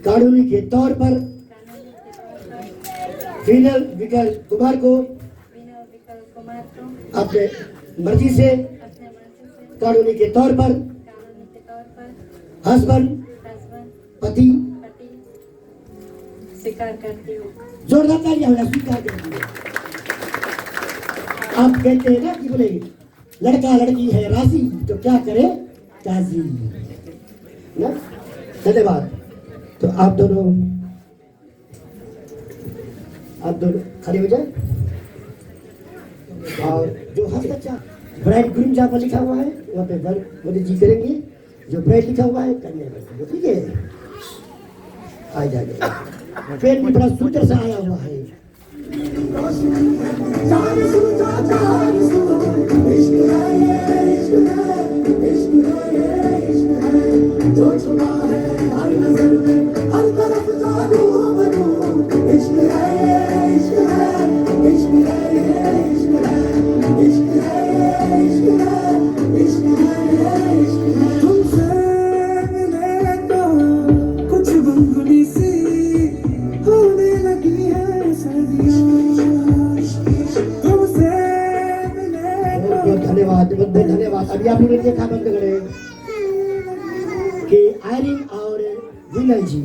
कानूनी के तौर पर विनल विकल्प कुमार को अपने मर्जी से कानूनी के तौर पर हस्बैंड पति स्वीकार करती हूँ। जोरदार तालियां होना स्वीकार करती है। आप कहते हैं ना कि बोले लड़का लड़की है राशि तो क्या करे काजी ना। धन्यवाद। तो आप दोनों खड़े हो जाए और जो हस्ताक्षर ब्राइड ग्रूम जहाँ पर लिखा हुआ है वहाँ पे मोदी जी करेंगे, जो ब्राइड लिखा हुआ है कन्या करेंगे, ठीक है। आ जाएगा पेन भी बड़ा सुंदर सा आया हुआ है। धन्यवाद। अभी आप लोगों ने देखा बंद करे कि आयरिन और विनल जी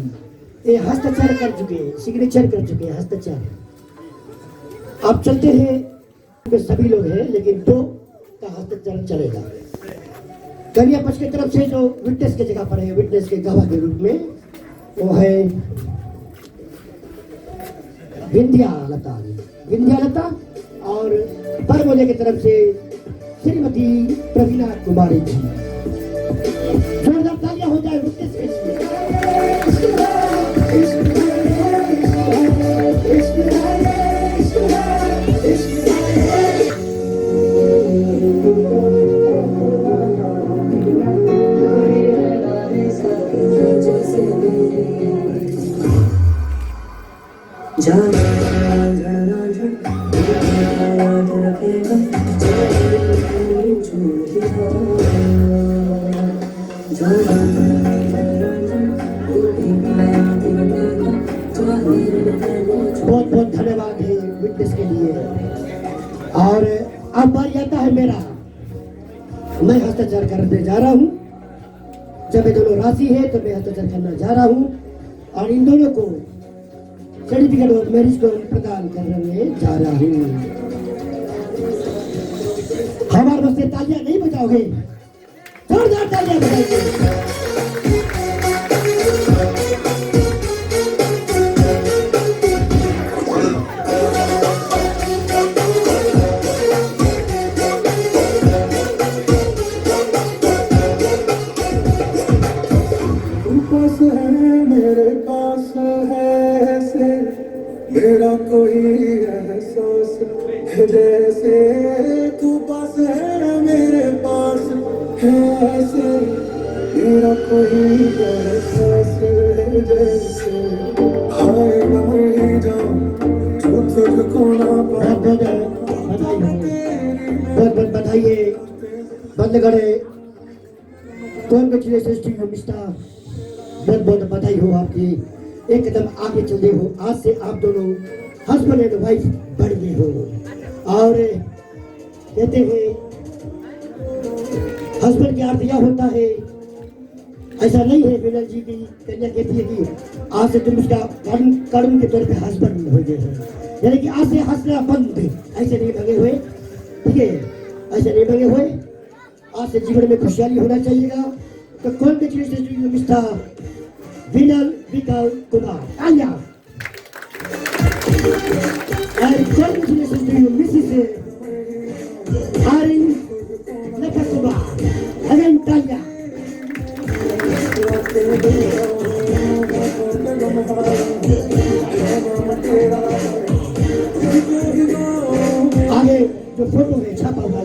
ये हस्ताक्षर कर चुके, सिग्नेचर कर चुके हैं हस्ताक्षर। आप चलते हैं सभी लोग हैं लेकिन दो का हस्ताक्षर चलेगा। कन्या पक्ष की तरफ से जो विटनेस की जगह पर है, विटनेस के गवाह के रूप में वो है विंध्यालता और परमोले की तरफ से श्रीमती प्रवीणा कुमारी जी। जोरदार तालियां हो जाए विटनेस के लिए। बहुत बहुत धन्यवाद है विटनेस के लिए। और अब बारी आता है मेरा, मैं हस्ताक्षर करने जा रहा हूँ। जब ये दोनों राशि है तो मैं हस्ताक्षर करना जा रहा हूँ और इन दोनों को सर्टिफिकेट ऑफ मैरिज को प्रदान करने जा रहा हूँ। हमारे बच्चे तालियां नहीं बजाओगे, जोरदार तालियां बजाओगे। मेरा कोई एहसास है जैसे तू पास है मेरे पास है ऐसे। मेरा कोई एहसास है जैसे हाय मर जाऊं जो तुझको ना पाऊं। बहुत बधाई। बंद करे। Congratulations to you mister. बहुत बहुत बधाई हो आपकी। एक कदम आगे चलते हो। आज से आप दोनों हस्बैंड एंड वाइफ बढ़ गए हो। और कहते हैं हस्बैंड की अर्थ यह होता है, ऐसा नहीं है विनल जी की कन्या कहती है कि आज से तुम उसका कर्म के तौर पे हस्बैंड हो गए हैं, यानी कि आज से हंसना बंद। ऐसे नहीं भगे हुए, ठीक है, ऐसे नहीं भगे हुए। आज से जीवन में खुशहाली होना चाहिएगा। तो कांग्रेचुलेशंस टू यू मिस्टर विनल विकल कुमार। तालियां। And congratulations to you Mrs. Harin Lekha Kumar। Again तालियां। आगे जो फोटो है छापा हुआ है,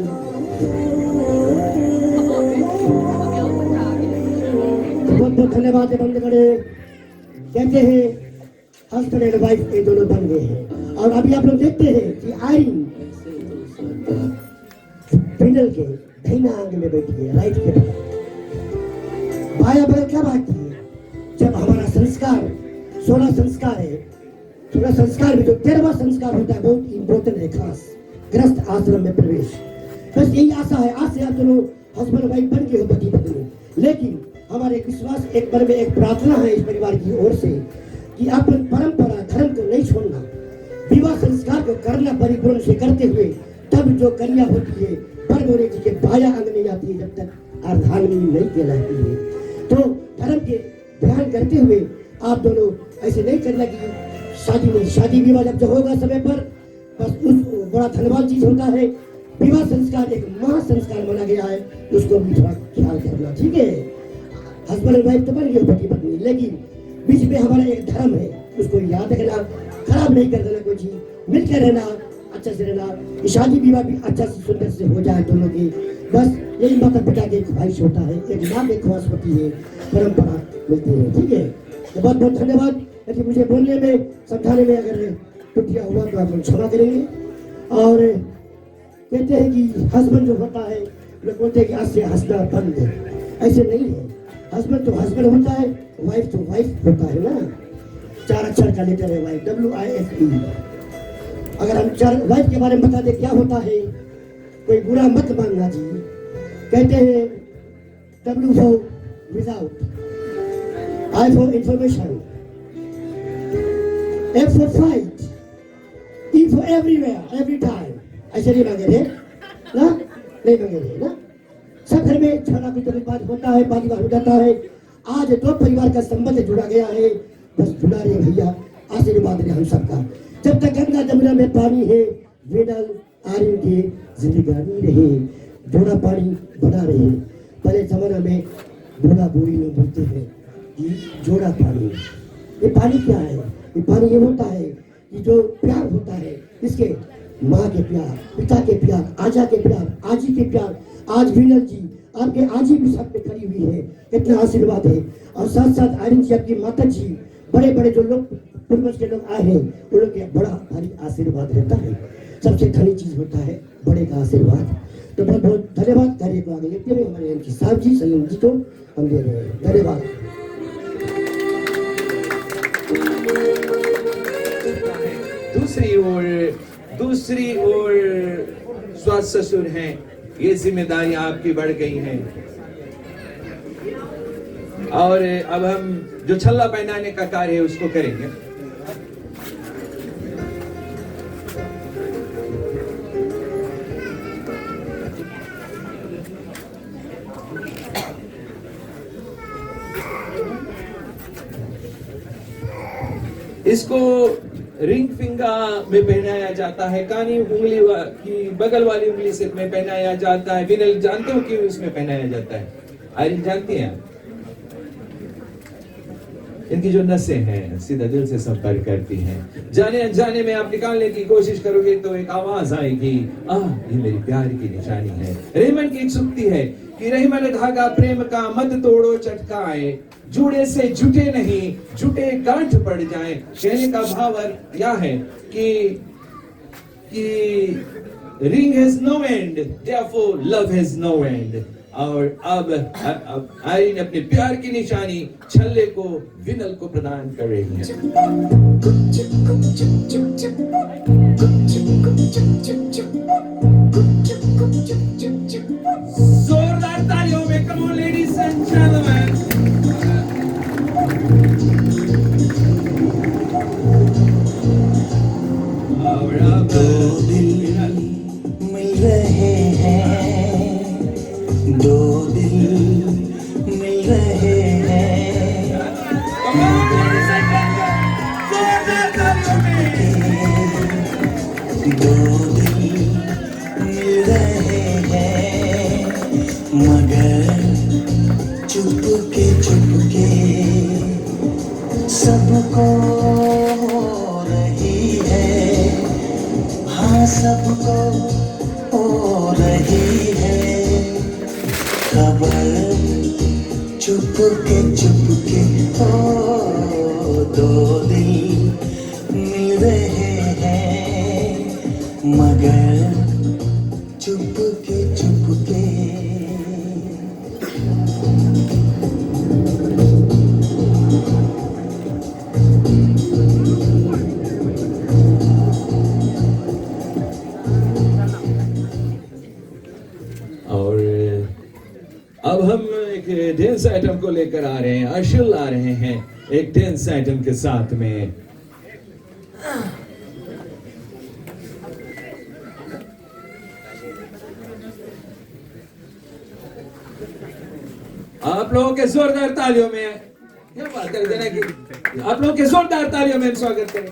बहुत बहुत धन्यवाद। बंद करे। कहते हैं हस्बैंड एंड वाइफ ये दोनों बन गए हैं। और अभी आप लोग देखते हैं कि आयरिन पिंडल के दाहिना आंग में बैठी है, राइट के बाया बगल क्या बात है। जब हमारा संस्कार 16 संस्कार है, 16 संस्कार में जो 13वां संस्कार होता है बहुत इंपॉर्टेंट है, खास गृहस्थ आश्रम में प्रवेश। बस यही आशा है आज से आप दोनों हस्बैंड वाइफ बन के हो, पति पत्नी। लेकिन हमारे एक विश्वास, एक मन में एक प्रार्थना है इस परिवार की ओर से कि अपन परंपरा धर्म को नहीं छोड़ना, विवाह संस्कार को करना परिपूर्ण से करते हुए, तब जो कन्या होती है पर मोरे जी के बाया अंग नहीं आती है, जब तक अर्धांगिनी नहीं कहलाती है। तो धर्म के ध्यान करते हुए आप दोनों ऐसे नहीं करना कि शादी नहीं, शादी विवाह जब होगा समय पर, बस उस बड़ा धन्यवाद चीज होता है। विवाह संस्कार एक महा संस्कार माना गया है, उसको भी थोड़ा ख्याल करना, ठीक है। हस्बैंड एंड वाइफ तो बन गए पति पत्नी, लेकिन बीच में हमारा एक धर्म है, उसको याद रखना, खराब नहीं कर देना कोई चीज, मिलकर रहना, अच्छा से रहना, शादी विवाह भी अच्छा से सुंदर से हो जाए दोनों की। बस यही माता पिता की ख्वाहिश होता है, एक माँ की ख्वाहिश होती है, परंपरा मिलती है, ठीक है। तो बहुत बहुत धन्यवाद। यदि मुझे बोलने में समझाने में अगर टूटिया हुआ तो आप लोग क्षमा करेंगे। और कहते हैं कि हस्बैंड जो होता है, लोग बोलते हैं कि आज से हंसना बंद है, ऐसे नहीं है। हस्बैंड तो हस्बैंड होता है, वाइफ तो वाइफ होता है ना। 4 अक्षर का लेटर है वाइफ, WIFE। अगर हम 4 वाइफ के बारे में बता दें क्या होता है, कोई बुरा मत मानना जी। कहते हैं W for without, I for information, F for fight, E for everywhere, every time। ऐसे नहीं मांगे थे ना, नहीं मांगे थे ना। सब घर में छाना भी तो बात होता है, बात हो जाता है। आज 2 परिवार का संबंध जुड़ा गया है, बस जुड़ा रहे भैया, आशीर्वाद रहे हम सबका। जब तक गंगा जमुना में पानी है, वेदल आर्यन की जिंदगानी रहे, जोड़ा पानी बना रहे। पहले जमाना में बूढ़ा बूढ़ी लोग बोलते हैं कि जोड़ा पानी, ये पानी क्या है? ये पानी ये होता है कि जो प्यार होता है, इसके माँ के प्यार, पिता के प्यार, आजा के प्यार, आजी के प्यार। आज विनल जी आपके आजी भी साथ में खड़ी हुई है, इतना आशीर्वाद है। और साथ साथ आर्यन जी आपकी माता जी, बड़े बड़े जो लोग पूर्वज के लोग आए हैं, उन लोग के बड़ा भारी आशीर्वाद रहता है। सबसे धनी चीज होता है बड़े का आशीर्वाद। तो बहुत बहुत धन्यवाद। कार्य को आगे लेते हुए हमारे एमसी साहब जी, सलीम जी को हम दे रहे हैं, धन्यवाद। दूसरी ओर सास ससुर हैं, ये जिम्मेदारी आपकी बढ़ गई हैं। और अब हम जो छल्ला पहनाने का कार्य है उसको करेंगे। इसको रिंग फिंगर में पहनाया जाता है, कानी उंगली की बगल वाली उंगली से में पहनाया जाता है। विनल जानते हो क्यों इसमें पहनाया जाता है? आर्यन जानती हैं? इनकी जो नसें हैं सीधा दिल से संपर्क करती हैं। जाने अनजाने में आप निकालने की कोशिश करोगे तो एक आवाज आएगी, ये मेरी प्यार की निशानी है। रेमन की एक सुक्ति है कि रहीमन धागा प्रेम का मत तोड़ो चटकाए, जुड़े से जुटे नहीं, जुटे गांठ पड़ जाए। कहने का भाव यह है कि ring has no end, therefore love has no end. और अब आर्यन अपने प्यार की निशानी छल्ले को विनल को प्रदान कर रही है। जोरदार तालियों में come on ladies and gentleman. और अब दो दिल मिल रहे हैं, 2 दिल मिल रहे हैं, दो दिल मिल रहे हैं, मगर चुपके चुपके सबको हो रही है, हाँ सबको हो रही है खबर। चुपके चुपके ओ 2 दिल मिल रहे हैं, मगर चुपके चुपके। और अब हम एक ढेर डांस आइटम को लेकर आ रहे हैं, अशुल आ रहे हैं एक डांस आइटम के साथ में। आप लोगों के जोरदार तालियों में क्या बात कर देना कि आप लोगों के जोरदार तालियों में स्वागत करें।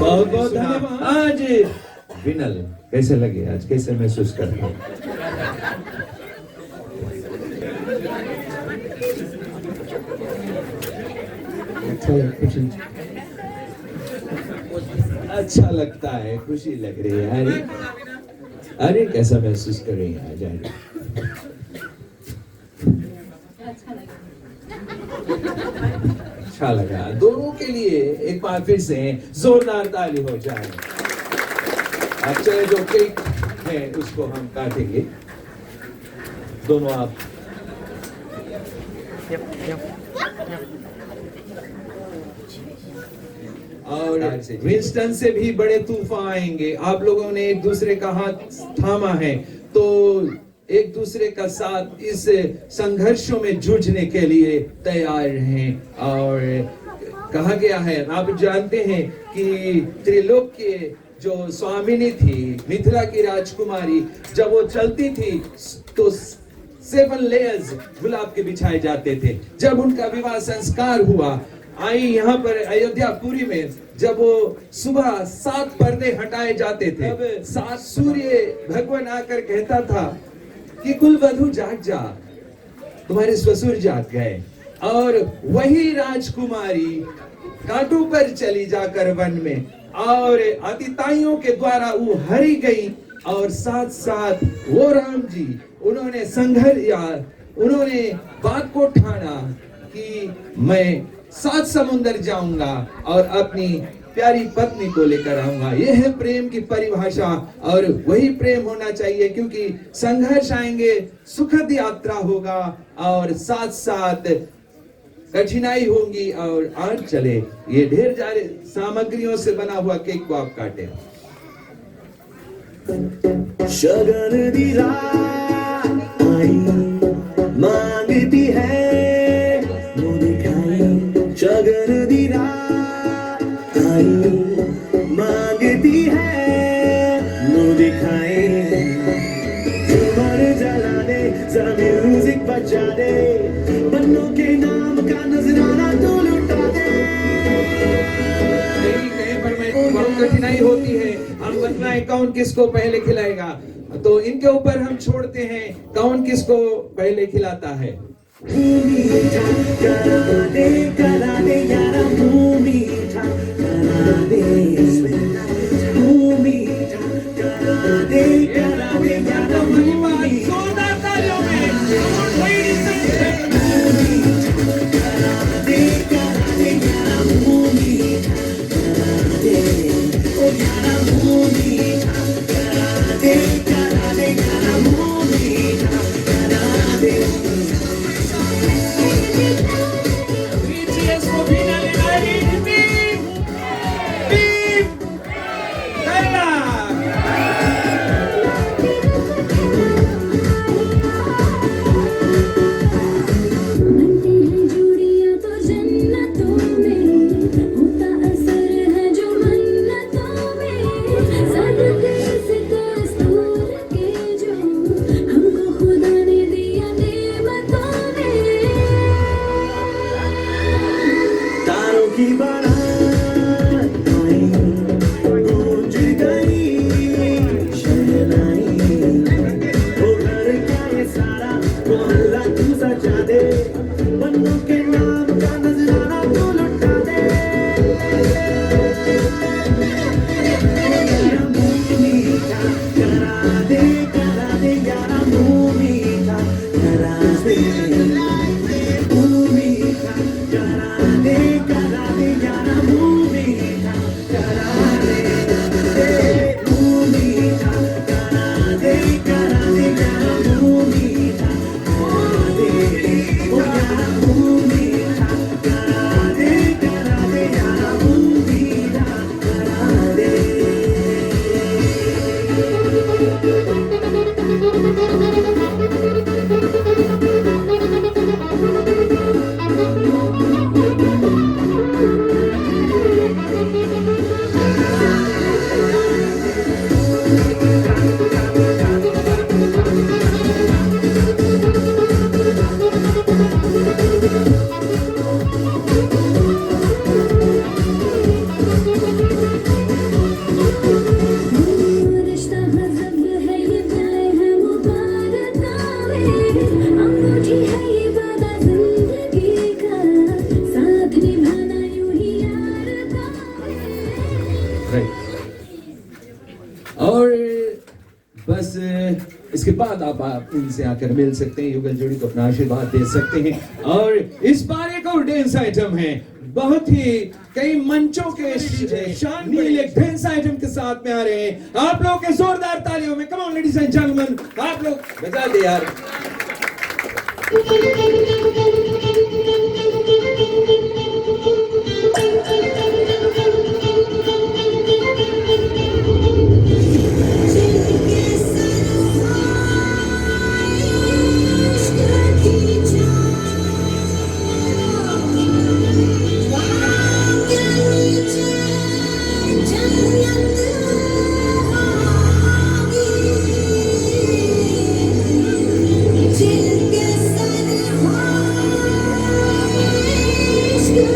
बहुत बहुत धन्यवाद। आज विनल कैसे लगे, आज कैसे महसूस करते हैं? अच्छा लगता है, खुशी लग रही है। अरे कैसा महसूस कर रही है आज? अच्छा लगा। दोनों के लिए एक बार फिर से जोरदार ताली हो जाए। अब चले जो केक है उसको हम काटेंगे। दोनों आप और विंस्टन से भी बड़े तूफान आएंगे। आप लोगों ने एक दूसरे का हाथ थामा है तो एक दूसरे का साथ इस संघर्षों में जूझने के लिए तैयार रहें। और कहा गया है, आप जानते हैं कि त्रिलोक के जो स्वामिनी थी, मिथिला की राजकुमारी, जब वो चलती थी तो 7 लेयर्स गुलाब के बिछाए जाते थे। जब उनका विवाह संस्कार हुआ आई यहाँ पर अयोध्या पुरी में, जब वो सुबह 7 पर्दे हटाए जाते थे, तब 7 सूर्य भगवान आकर कहता था कि कुलवधू जाग जा, तुम्हारे ससुर जाग गए। और वही राजकुमारी कांटों पर चली जाकर वन में, और अतिताइयों के द्वारा वो हरी गई। और साथ साथ वो राम जी, उन्होंने संघर्ष या उन्होंने बात को ठाना कि मैं 7 समुंदर जाऊंगा और अपनी प्यारी पत्नी को लेकर आऊंगा। यह है प्रेम की परिभाषा, और वही प्रेम होना चाहिए, क्योंकि संघर्ष आएंगे, सुखद यात्रा होगा, और साथ साथ कठिनाई होंगी। और आज चले ये ढेर सारे सामग्रियों से बना हुआ केक को आप काटे। शगन दी रात आई मांगती है मुँह दिखाई, शगन दी रात आई मांगती है मुँह दिखाई। झूमर जला दे, जरा म्यूजिक बजा दे, बन्नों के नाम का नजराना तो लुटा दे। कहीं पर में बहुत कठिनाई होती है, हम बताएं कौन किसको पहले खिलाएगा, तो इनके ऊपर हम छोड़ते हैं कौन किसको पहले खिलाता है। मीठा करा दे यारा, मुँह मीठा करा दे, मुँह मीठा करा दे यारा, मुँह मीठा करा दे यारा, मुँह मीठा करा दे, ओ यारा मुँह मीठा करा दे यारा, मुँह मीठा करा दे। बनती हैं जोड़ियां तो जन्नतों में, होता असर है जो मन्नतों में, सदके से दस्तूर के जो हमको खुदा ने दिया नेमतों में। तारों की बारात आई, गूंज गई शहनाई, वो घर का ये सारा मोहल्ला तू सजा दे, बन्नों के नाम का नजराना तू लुटा दे। यारा मुँह मीठा करा दे यारा, मुँह मीठा करा दे, मुँह मीठा करा दे यारा, मुँह मीठा करा दे, मुँह मीठा करा दे यारा, मुँह मीठा करा दे, ओ यारा मुँह मीठा करा दे यारा, मुँह मीठा करा दे। रिश्ता गजब है ये मिले हैं मुबारक आवे, अंगूठी है ये वादा जिंदगी का, साथ निभाना यूं ही यार का। और बस इसके बाद आप उनसे आकर मिल सकते हैं, युगल जोड़ी को अपना आशीर्वाद दे सकते हैं। और इस बार एक और डांस आइटम है, बहुत ही कई मंचों के शान नील एक डांस आइटम के साथ में आ रहे हैं। आप लोगों के जोरदार तालियों में, come on ladies and gentleman, आप लोग बजा दे यार। Iश्क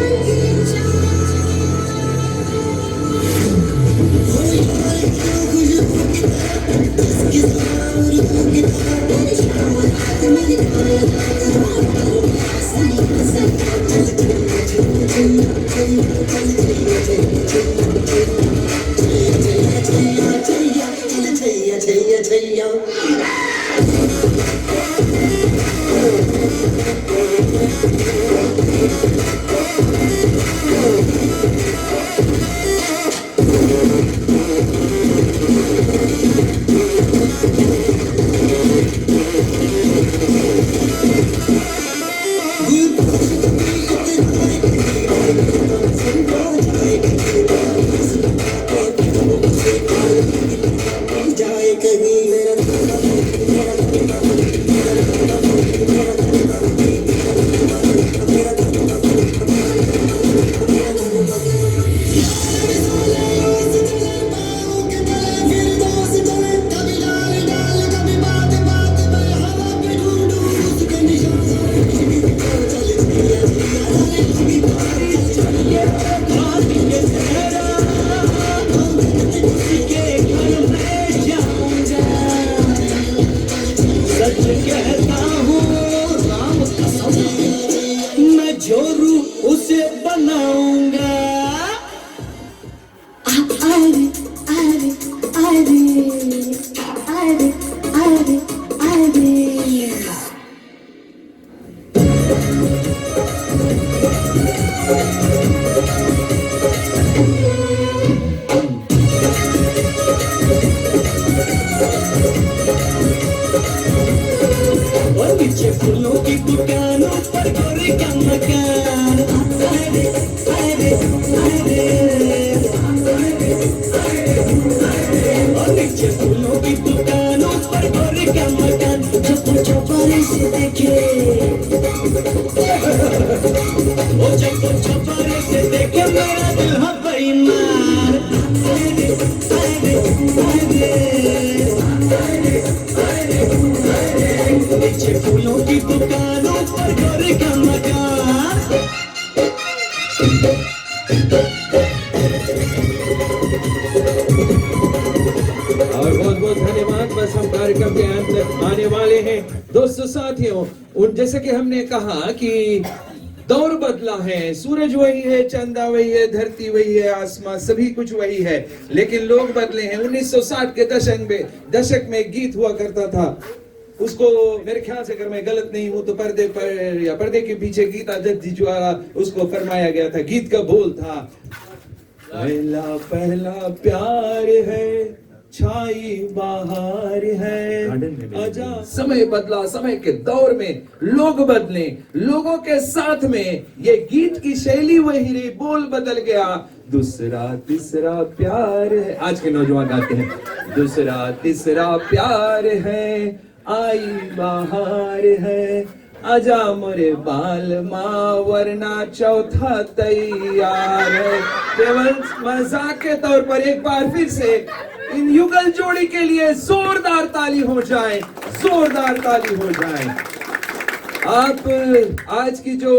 जैसे कि हमने कहा कि दौर बदला है, सूरज वही है, चंदा वही है, धरती वही है, आसमान सभी कुछ वही है, लेकिन लोग बदले हैं। 1960 के दशक में एक गीत हुआ करता था, उसको मेरे ख्याल से अगर मैं गलत नहीं हूं तो पर्दे पर या पर्दे के पीछे गीता दत्त जी द्वारा उसको फरमाया गया था। गीत का बोल था, पहला पहला प्यार है, छाई बाहर है, आजा। समय बदला, समय के दौर में लोग बदले, लोगों के साथ में ये गीत की शैली वही रही, बोल बदल गया। दूसरा तीसरा प्यार है, आज के नौजवान गाते हैं, दूसरा तीसरा प्यार है, आई बाहर है, आजा मोरे बाल माँ वरना चौथा तैयार है। केवल मजाक के तौर पर एक बार फिर से इन युगल जोड़ी के लिए जोरदार ताली हो जाए, जोरदार ताली हो जाए। आप आज की जो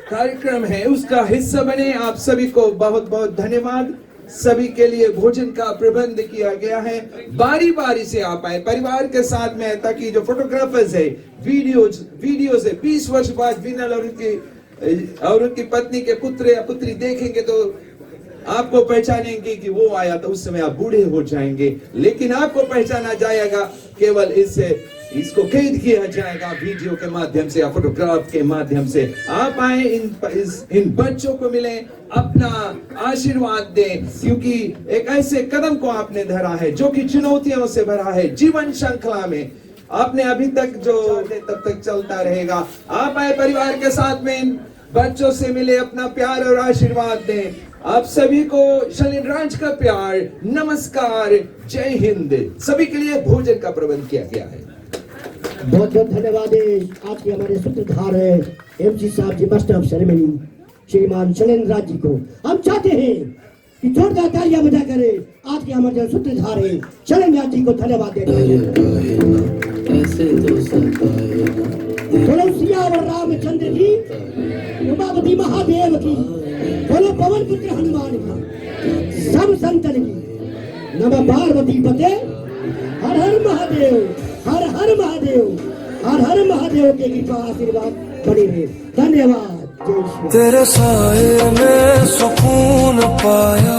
कार्यक्रम है उसका हिस्सा बने, आप सभी को बहुत बहुत धन्यवाद। सभी के लिए भोजन का प्रबंध किया गया है, बारी बारी से आप आए परिवार के साथ में, ताकि जो फोटोग्राफर्स है वीडियो से 20 वर्ष बाद विनल और उनकी पत्नी के पुत्र या पुत्री देखेंगे तो आपको पहचानेंगे कि वो आया था। उस समय आप बूढ़े हो जाएंगे, लेकिन आपको पहचाना जाएगा केवल इसको कैद किया जाएगा वीडियो के माध्यम से या फोटोग्राफ के माध्यम से। आप आए, इन बच्चों को मिले, अपना आशीर्वाद दें, क्योंकि एक ऐसे कदम को आपने धरा है जो कि चुनौतियों से भरा है। जीवन श्रृंखला में आपने अभी तक जो तब तक चलता रहेगा। आप आए परिवार के साथ में, इन बच्चों से मिले, अपना प्यार और आशीर्वाद दें। आप सभी को शलिनराज का प्यार, नमस्कार, जय हिंद। सभी के लिए भोजन का प्रबंध किया गया है। बहुत बहुत धन्यवाद आज के हमारे सूत्रधार है एमसी साहब जी, मास्टर ऑफ सेरेमनी श्रीमान शलिनराज जी को हम चाहते हैं कि जोरदार तालियां बजा करे आज के हमारे सूत्रधार है शलिनराज जी को धन्यवाद देते हैं। बोलो सियावर रामचंद्र की, उमापति महादेव की, बोलो पवन पुत्र हनुमान की, सब संतन की, नमः पार्वती पते, हर हर महादेव, हर हर हर हर महादेव के कृपा आशीर्वाद बनी रहे। धन्यवाद। जय श्री राम। तेरे साए में सुकून पाया,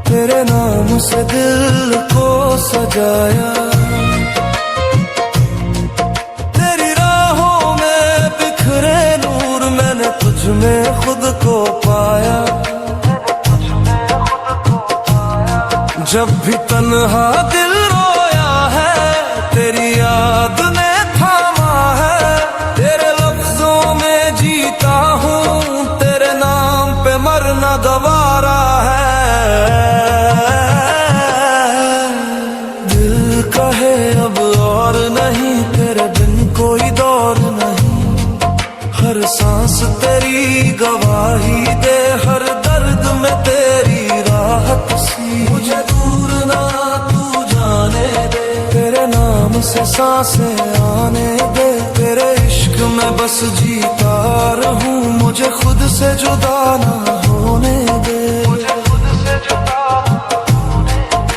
तेरे नाम से दिल को सजाया, तेरी राहों में बिखरे नूर, मैंने तुझ में खुद को पाया। जब भी तन्हा दिल रोया है, तेरी याद ने थामा है, तेरे लफ्जों में जीता हूँ, तेरे नाम पे मरना गवारा है। दिल कहे अब और नहीं, तेरे बिन कोई दौर नहीं, हर सांस तेरी गवाही दे, हर दर्द में तेरी राहत सी, मुझे दूर ना तू जाने दे, तेरे नाम से सांसें आने दे, तेरे इश्क में बस जीता रहूं, मुझे खुद से जुदा ना होने दे, मुझे खुद से जुदा ना होने दे।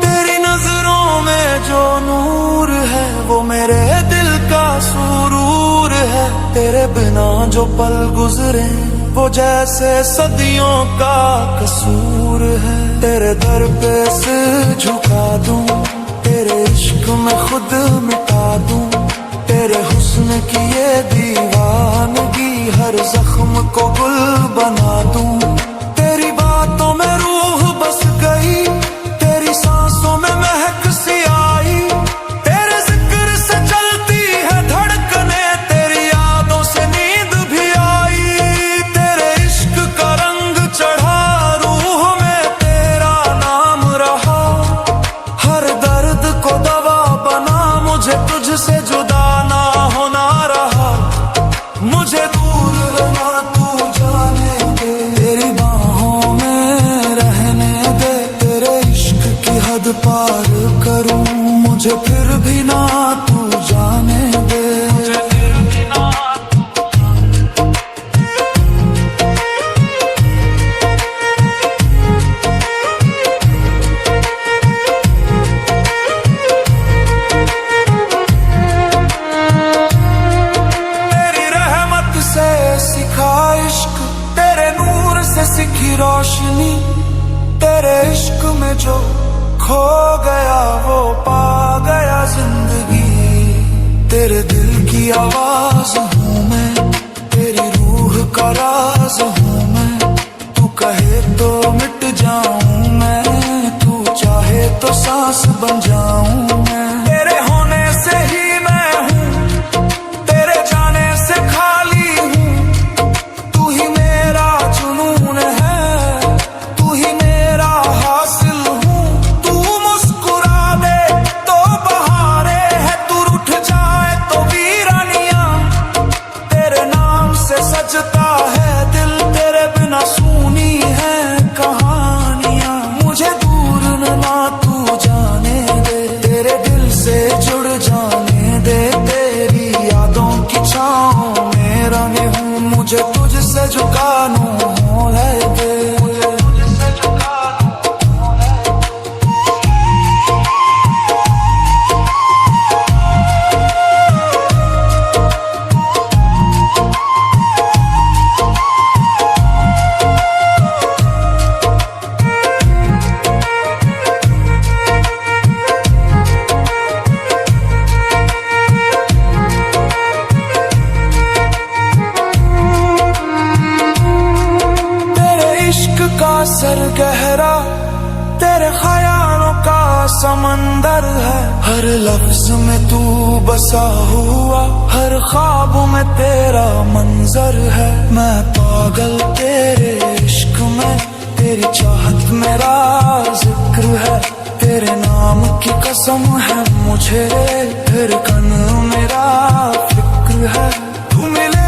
तेरी नजरों में जो नूर है, वो मेरे दिल का सुरूर है, तेरे बिना जो पल गुजरे, वो जैसे सदियों का कसूर है, तेरे दर पे सिर झुका दूं, तेरे इश्क में खुद मिटा दूं, तेरे हुस्न की ये दीवानगी, हर जख्म को गुल बना दूं, तेरी बातों में रूह बस गई, तेरी सांसों में महक सी आई, तेरे जिक्र से चलती है धड़कने, तेरी यादों से नींद भी आई, तेरे इश्क का रंग चढ़ा रूह में, तेरा नाम रहा, हर दर्द को दवा बना, मुझे तुझसे जुदा ना होना रहा, मुझे दूर रहना तू जाने दे, तेरी बाहों में रहने दे, तेरे इश्क की हद पार करूं, मुझे फिर भी ना तू जाने दे, मुझे फिर भी ना तेरी रहमत से सिखा इश्क, तेरे नूर से सीखी रोशनी, तेरे इश्क में जो खो गया वो पा गया जिंदगी, तेरे दिल की आवाज हूँ मैं, तेरी रूह का राज हूँ मैं, तू कहे तो मिट जाऊं मैं, तू चाहे तो सांस बन जाऊं मैं, तेरे होने से ही मैं हूँ, तेरे जाने से खाली हूँ, तू ही मेरा जुनून है, तू ही मेरा हासिल हूँ, तू मुस्कुरा दे तो बहारे है, तू रूठ जाए तो वीरानियां, तेरे नाम से सजता है दिल, तेरे बिना सुनी है कहानियां, मुझे दूर ना तू जाने दे, तेरे दिल से जुड़ जाने दे, तेरी यादों की छाँव में रंगे हूँ, मुझे तुझसे झुकानो है दे, मुझे तुझसे झुकानो है दे। तेरे इश्क का सर गहरा, तेरे ख्यालों का समंदर है, हर लफ्ज में तू बसा हुआ, हर ख्वाब में तेरा मंजर है, मैं पागल तेरे इश्क में, तेरी चाहत मेरा जिक्र है, तेरे नाम की कसम है मुझे, फिर कन मेरा फिक्र है, तू मिले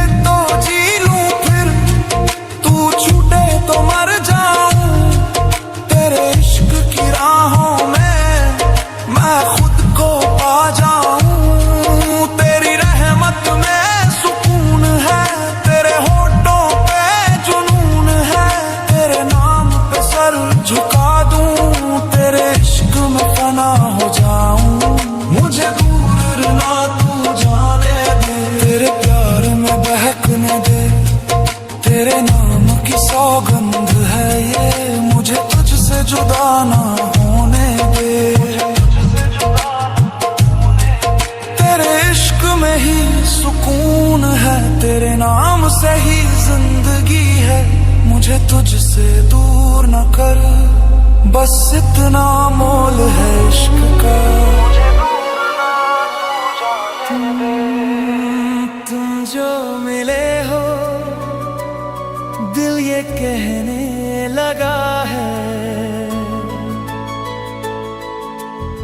जुदा ना होने दे। तेरे इश्क में ही सुकून है, तेरे नाम से ही जिंदगी है। मुझे तुझसे दूर न कर, बस इतना मोल है इश्क का। तुम जो मिले हो, दिल ये कहने लगा है,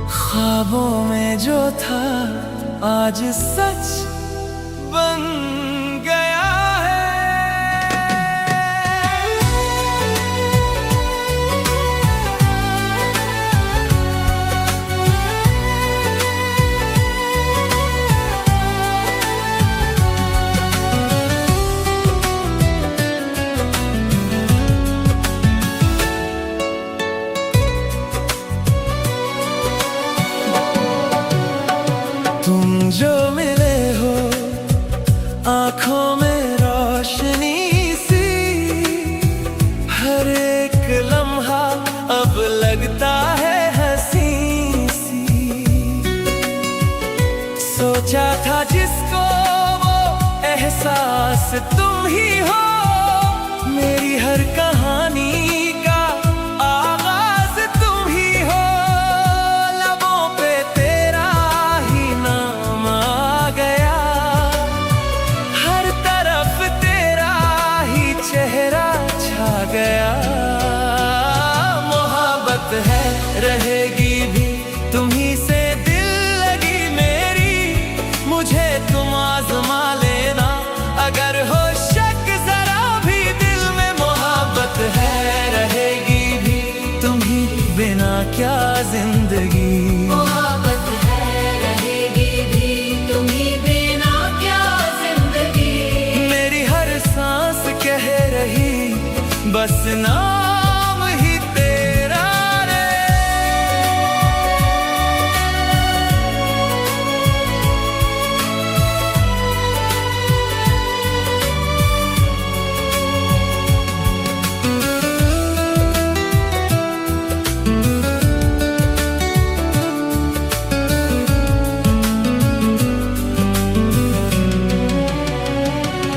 ख्वाबों में जो था आज सच बन गया है। तुम जो मिले हो, आंखों में रोशनी सी, हर एक लम्हा अब लगता है हंसी सी। सोचा था जिसको वो एहसास तुम ही हो, मेरी हर कहानी का आगाज तुम ही हो। लबों पे तेरा ही नाम आ गया, हर तरफ तेरा ही चेहरा छा गया। मोहब्बत है रहेगी भी तुम ही से, दिल लगी मेरी मुझे तुम आजमा लेना। अगर हो शक जरा भी दिल में, मोहब्बत है रहेगी भी तुम ही बिना क्या जिंदगी। मोहब्बत है रहेगी भी तुम ही बिना क्या जिंदगी। मेरी हर सांस कह रही बस नाम ही तेरा रे।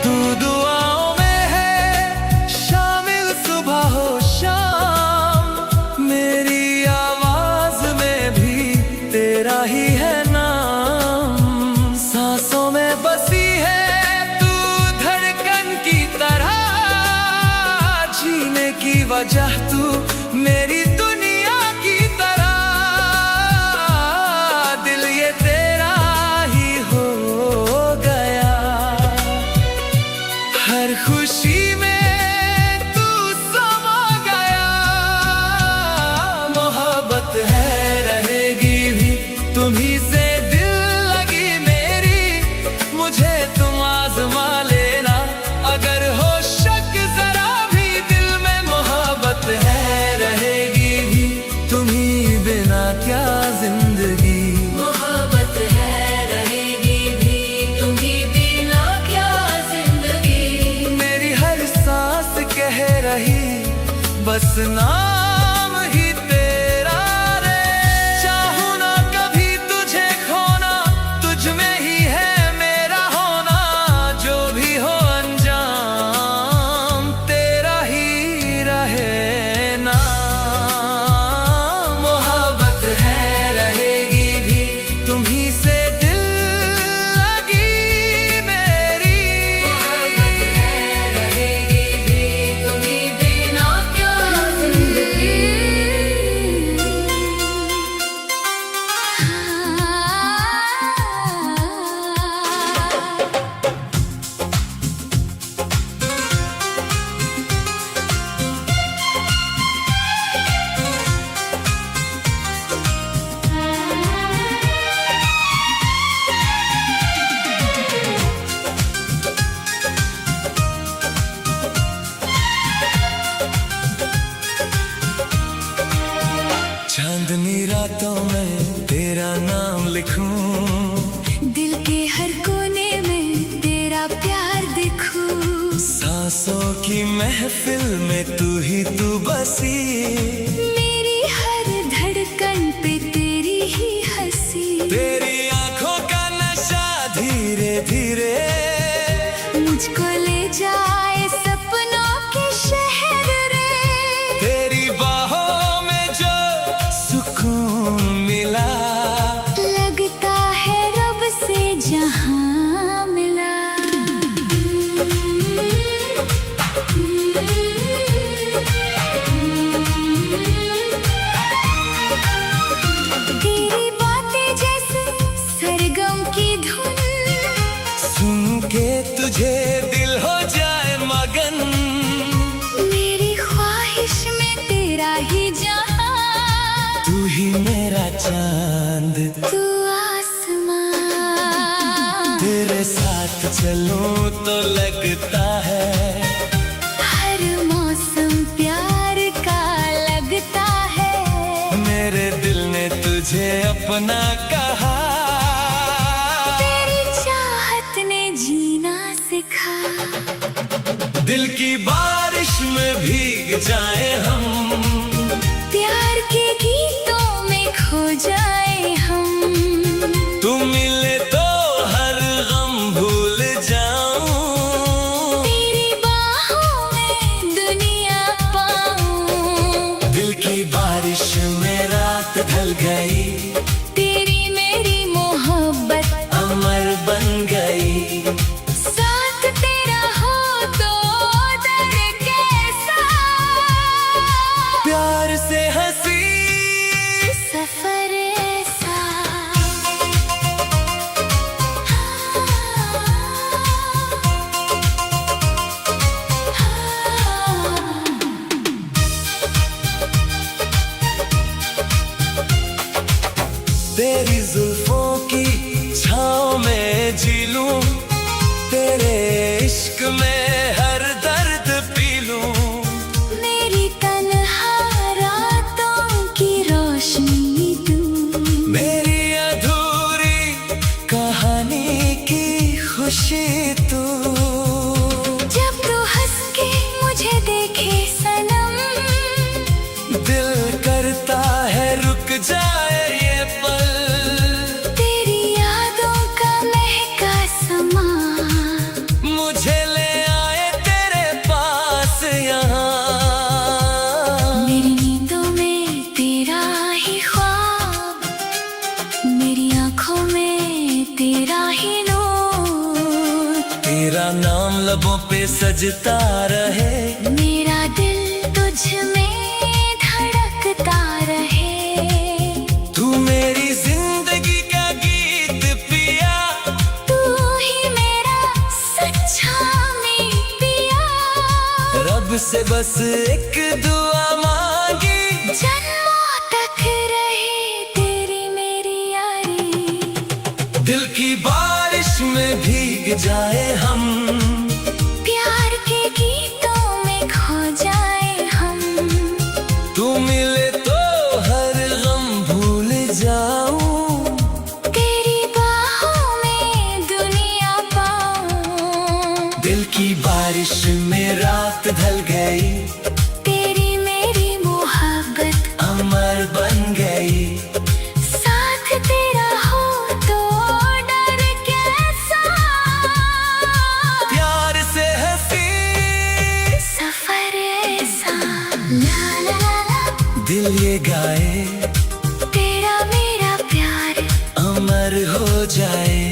तू दुआओं में है शामिल, सुबह हो शाम, मेरी आवाज में भी तेरा ही है नाम। सांसों में बसी है तू धड़कन की तरह, जीने की वजह तू मेरी दुनिया की तरह। दिल ये तेरा ही हो गया, हर खुशी में तू समा गया। मोहब्बत है रहेगी भी तुम ही से, दिल लगी मेरी मुझे तुम आजमा लेना। अगर हो शक जरा भी दिल में, मोहब्बत है रहेगी भी तुम ही बिना क्या जिंदगी। मोहब्बत है रहेगी भी तुम ही बिना क्या जिंदगी। मेरी हर सांस कह रही बस नाम ही तेरा रे। चाहूं ना कभी तुझे खोना, तुझ में ही है मेरा होना। जो भी हो अंजाम तेरा ही रहे ना। मोहब्बत है रहेगी भी तुम ही से, दिल लगी मेरी। मोहब्बत है रहेगी भी तुम ही बिना क्या जिंदगी। चांदनी रातों में तेरा नाम लिखूं, दिल के हर कोने में तेरा प्यार दिखूं। सांसों की महफिल में तू ही तू बसी। मेरी मुझको ले जाए सपनों के शहर रे। तेरी बाहों में जो सुकून मिला, लगता है रब से जहां मिला। तेरी बातें जैसे सरगम की धुन, सुन के तुझे दिल हो जाए मगन। मेरी ख्वाहिश में तेरा ही जहां, तू ही मेरा चांद, तू आसमां। तेरे साथ चलूं तो लगता है हर मौसम प्यार का लगता है। मेरे दिल ने तुझे अपना कहा। तेरी चाहत ने जीना सिखा। दिल की बारिश में भीग जाए हम, प्यार के गीतों में खो जाए हम। तू मिले तो हर गम भूल जाऊं, तेरी बाहों में दुनिया पाऊं। दिल की बारिश में रात ढल गई, तेरी मेरी मोहब्बत अमर बन गई। साथ तेरा हो तो दर कैसा, प्यार से हंसी सफर ऐसा। तेरी जुल्फों की छाँव में जी लूं, तेरे इश्क में हर दर्द पी लूं। मेरी तन्हा रातों की रोशनी तू, मेरी अधूरी कहानी की खुशी तू। जब तू हंस के मुझे देखे सनम, दिल करता है रुक जाए ये पल। तेरी यादों का महका समा, मुझे ले आए तेरे पास यहाँ। मेरी नींदों में तेरा ही ख्वाब, मेरी आंखों में तेरा ही नूर। तेरा नाम लबों पे सजता रहे, मेरा दिल तुझ में धड़कता रहे। तू मेरी जिंदगी का गीत पिया, तू ही मेरा सच्चा में पिया। रब से बस एक दुआ मांगी, जन्मों तक रहे तेरी मेरी यारी। दिल की बारिश में भीग जाए हम, प्यार के गीतों में खो जाए हम। तू मिले तो हर गम भूल जाऊं, तेरी बाहों में दुनिया पाऊं। दिल की बारिश में रात ढल गई, तेरी मेरी मोहब्बत अमर बन गई। साथ तेरा हो तो डर कैसा, प्यार से हंसी सफर ऐसा। ला ला ला ला, दिल ये गाए तेरा मेरा प्यार अमर हो जाए,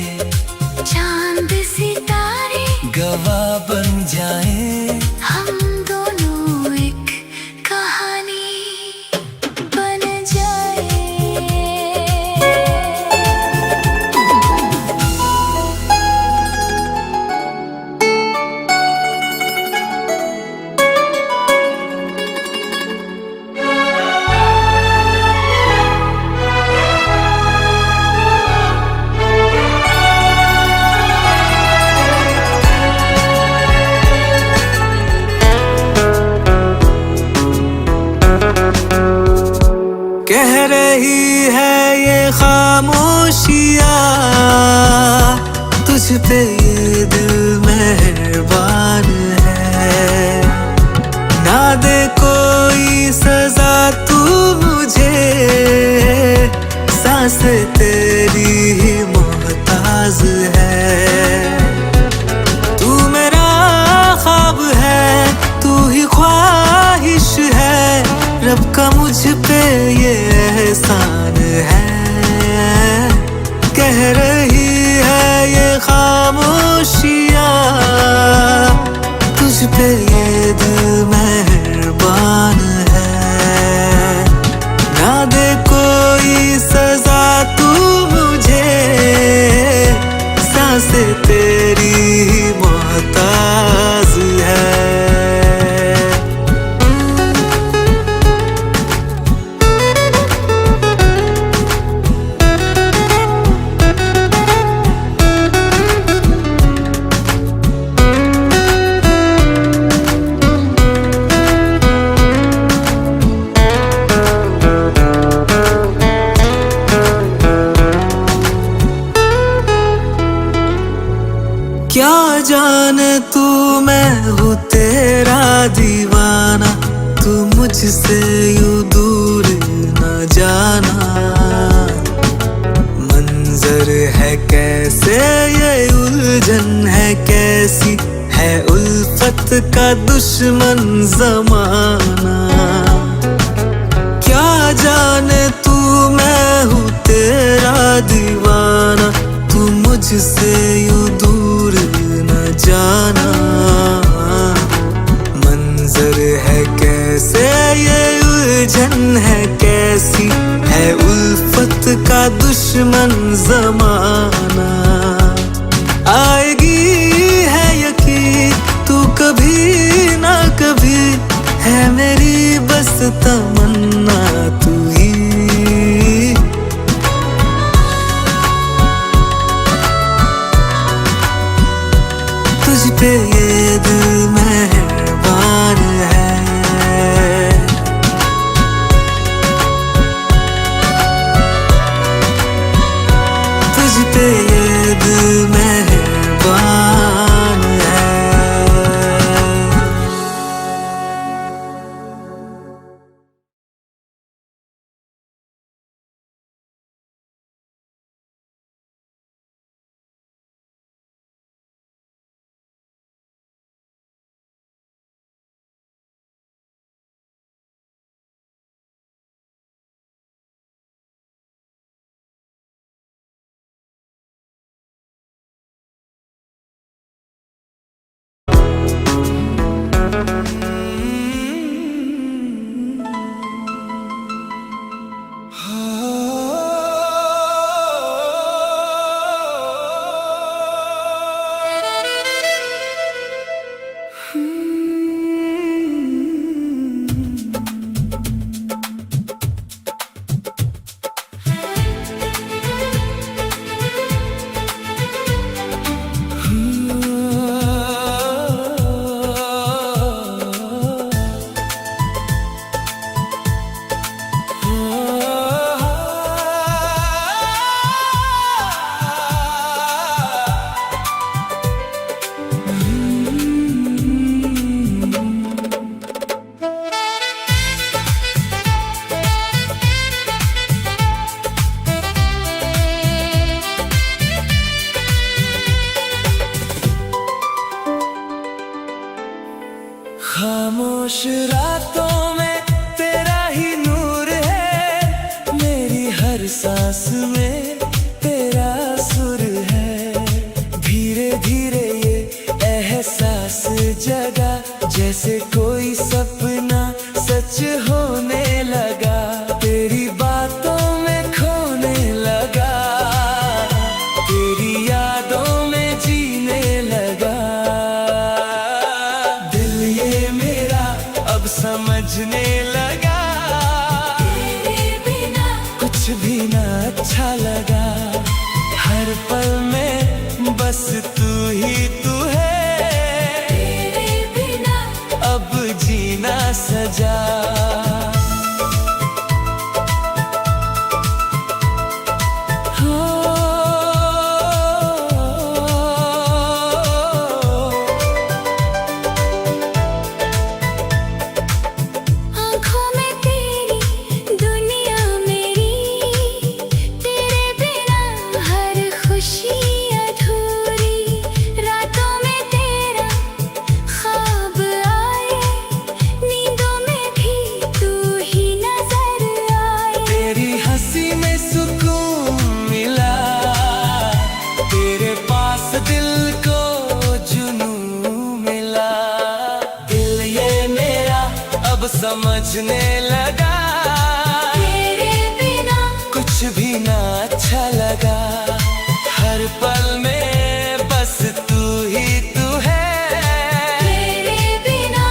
चांद सितारे गवाह बन जाए। हम दोनों एक कहानी बन जाए। कह रही है ये खामोशियाँ, तुझ पे ये दिल मेहरबान है। ना दे कोई सजा तू मुझे, सांस तेरी ही मोहताज है। तू मेरा जाने तू मैं हूँ तेरा दीवाना, तू मुझसे यूं दूर न जाना। मंजर है कैसे ये उलझन है कैसी, है उल्फत का दुश्मन जमाना। क्या जाने तू मैं हूँ तेरा दीवाना, तू मुझसे यूं दूर न जाना। मंजर है कैसे ये उलझन है कैसी, है उल्फत का दुश्मन जमाना। आएगी है यकीन तू कभी ना कभी, है मेरी बस तमन्ना तू ही। तुझ पे ये दिल मेहरबान है, तुझ पे ये दिल मेहरबान है। खामोश रातों में तेरा ही नूर है, मेरी हर सांस में तेरा सुर है। धीरे धीरे ये एहसास जगा, जैसे कोई सपना सच होने लगा। तेरी बातों में खोने लगा, तेरी यादों में जीने लगा। समझने लगा तेरे बिना कुछ भी ना अच्छा लगा। हर पल में बस तू ही तू है, तेरे बिना अब जीना सजा। समझने लगा तेरे बिना कुछ भी ना अच्छा लगा। हर पल में बस तू ही तू है, तेरे बिना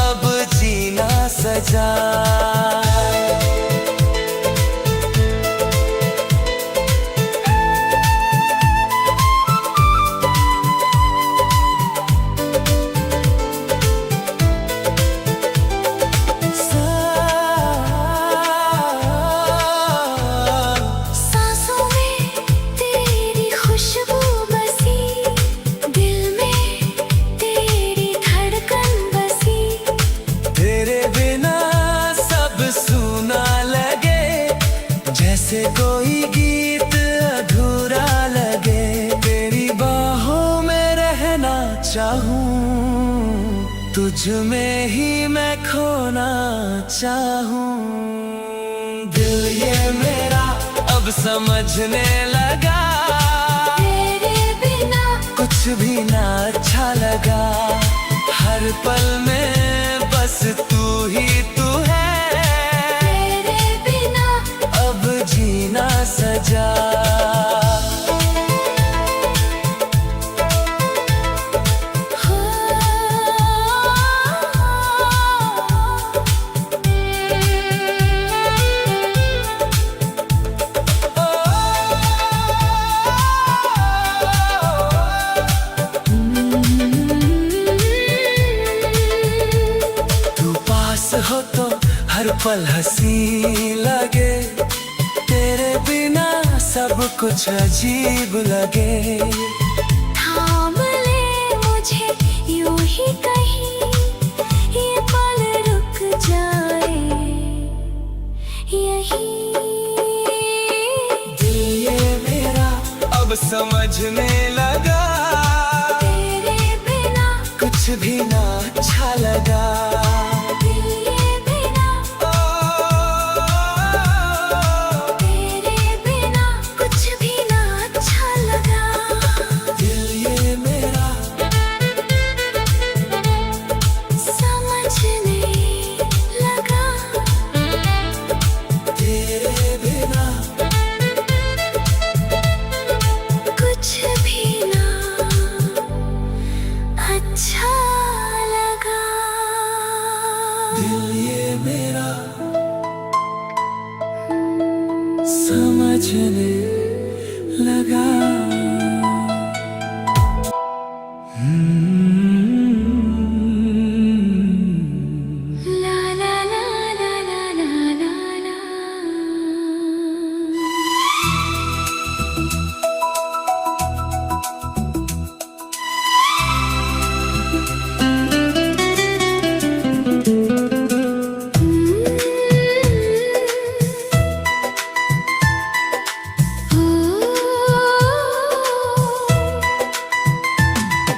अब जीना सजा। चाहूं, तुझ में ही मैं खोना चाहूं। दिल ये मेरा अब समझने लगा, तेरे बिना कुछ भी ना अच्छा लगा। हर पल में बस तू ही तू है, तेरे बिना अब जीना सजा। हो तो हर पल हंसी लगे, तेरे बिना सब कुछ अजीब लगे। थाम ले मुझे यूं ही कहीं, ये पल रुक जाए यहीं। दिल ये मेरा अब समझने लगा, तेरे बिना कुछ भी ना अच्छा लगा। समझने लगा। ला ला ला ला ला ला ला ला।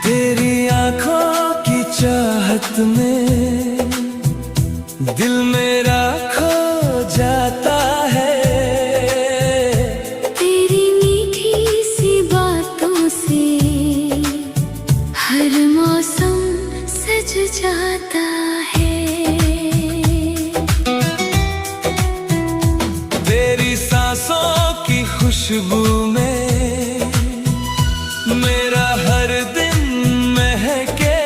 तेरी आंखों की चाहत में दिल मेरा खो जाता है, तेरी मीठी सी बातों से हर मौसम सज जाता है। तेरी सांसों की खुशबू में मेरा हर दिन महके,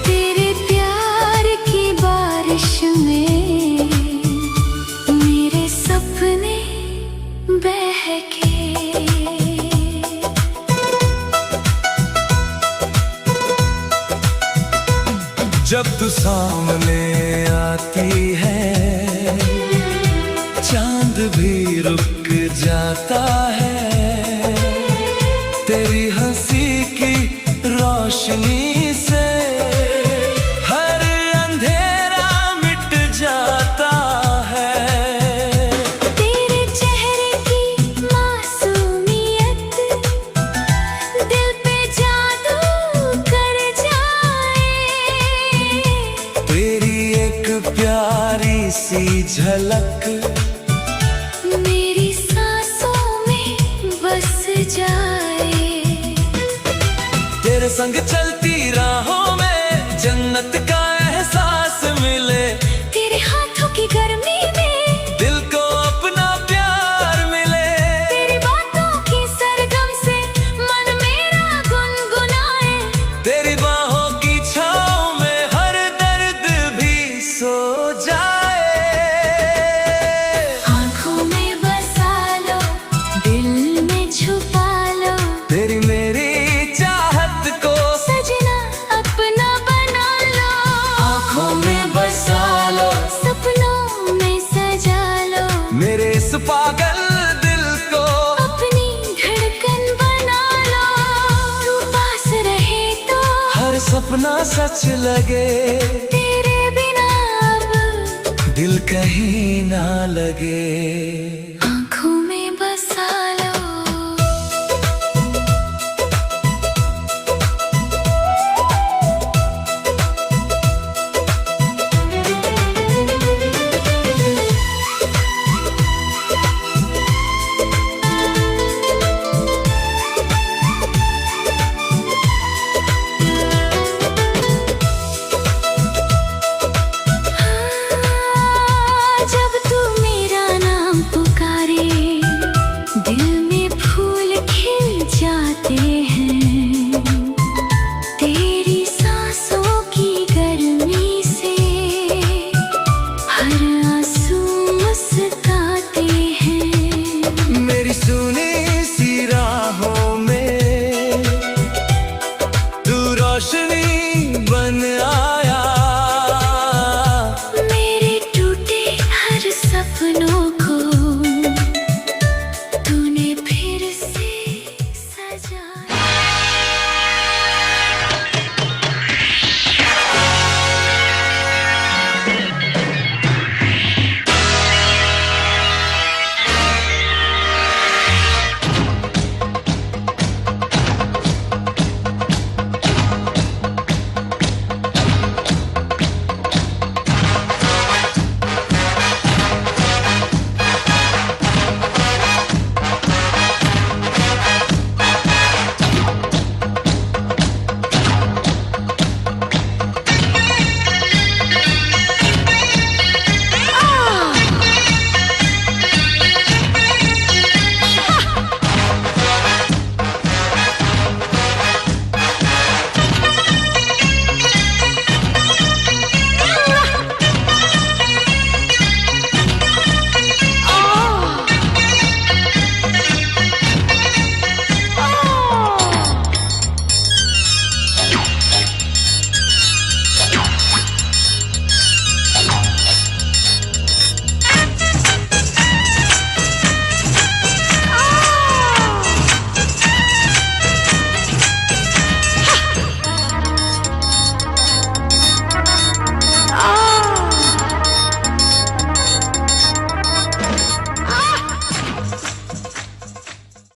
तेरे प्यार की बारिश में मेरे सपने बहके। जब तू सामने आती है चांद भी रुक जाता है, तेरी हंसी की रोशनी से हर अंधेरा मिट जाता है। तेरे चेहरे की मासूमियत दिल पे जादू कर जाए, तेरी एक प्यारी सी झलक मेरी सांसों में बस जाए। तेरे संग चलती राहों में जन्नत का एहसास मिले, तेरे हाथों की गर्मी में दिल को अपना प्यार मिले। तेरी बातों की सरगम से मन मेरा गुनगुनाए, तेरी बाहों की छाँव में हर दर्द भी सो जाए। आँखों में बसा लो, दिल में छुपा लो, तेरी मेरी चाहत को सजना अपना बना लो। आँखों में बसा लो, सपनों में सजा लो, मेरे इस पागल दिल को अपनी धड़कन बना लो। तू पास रहे तो हर सपना सच लगे, तेरे बिना अब दिल कहीं ना लगे।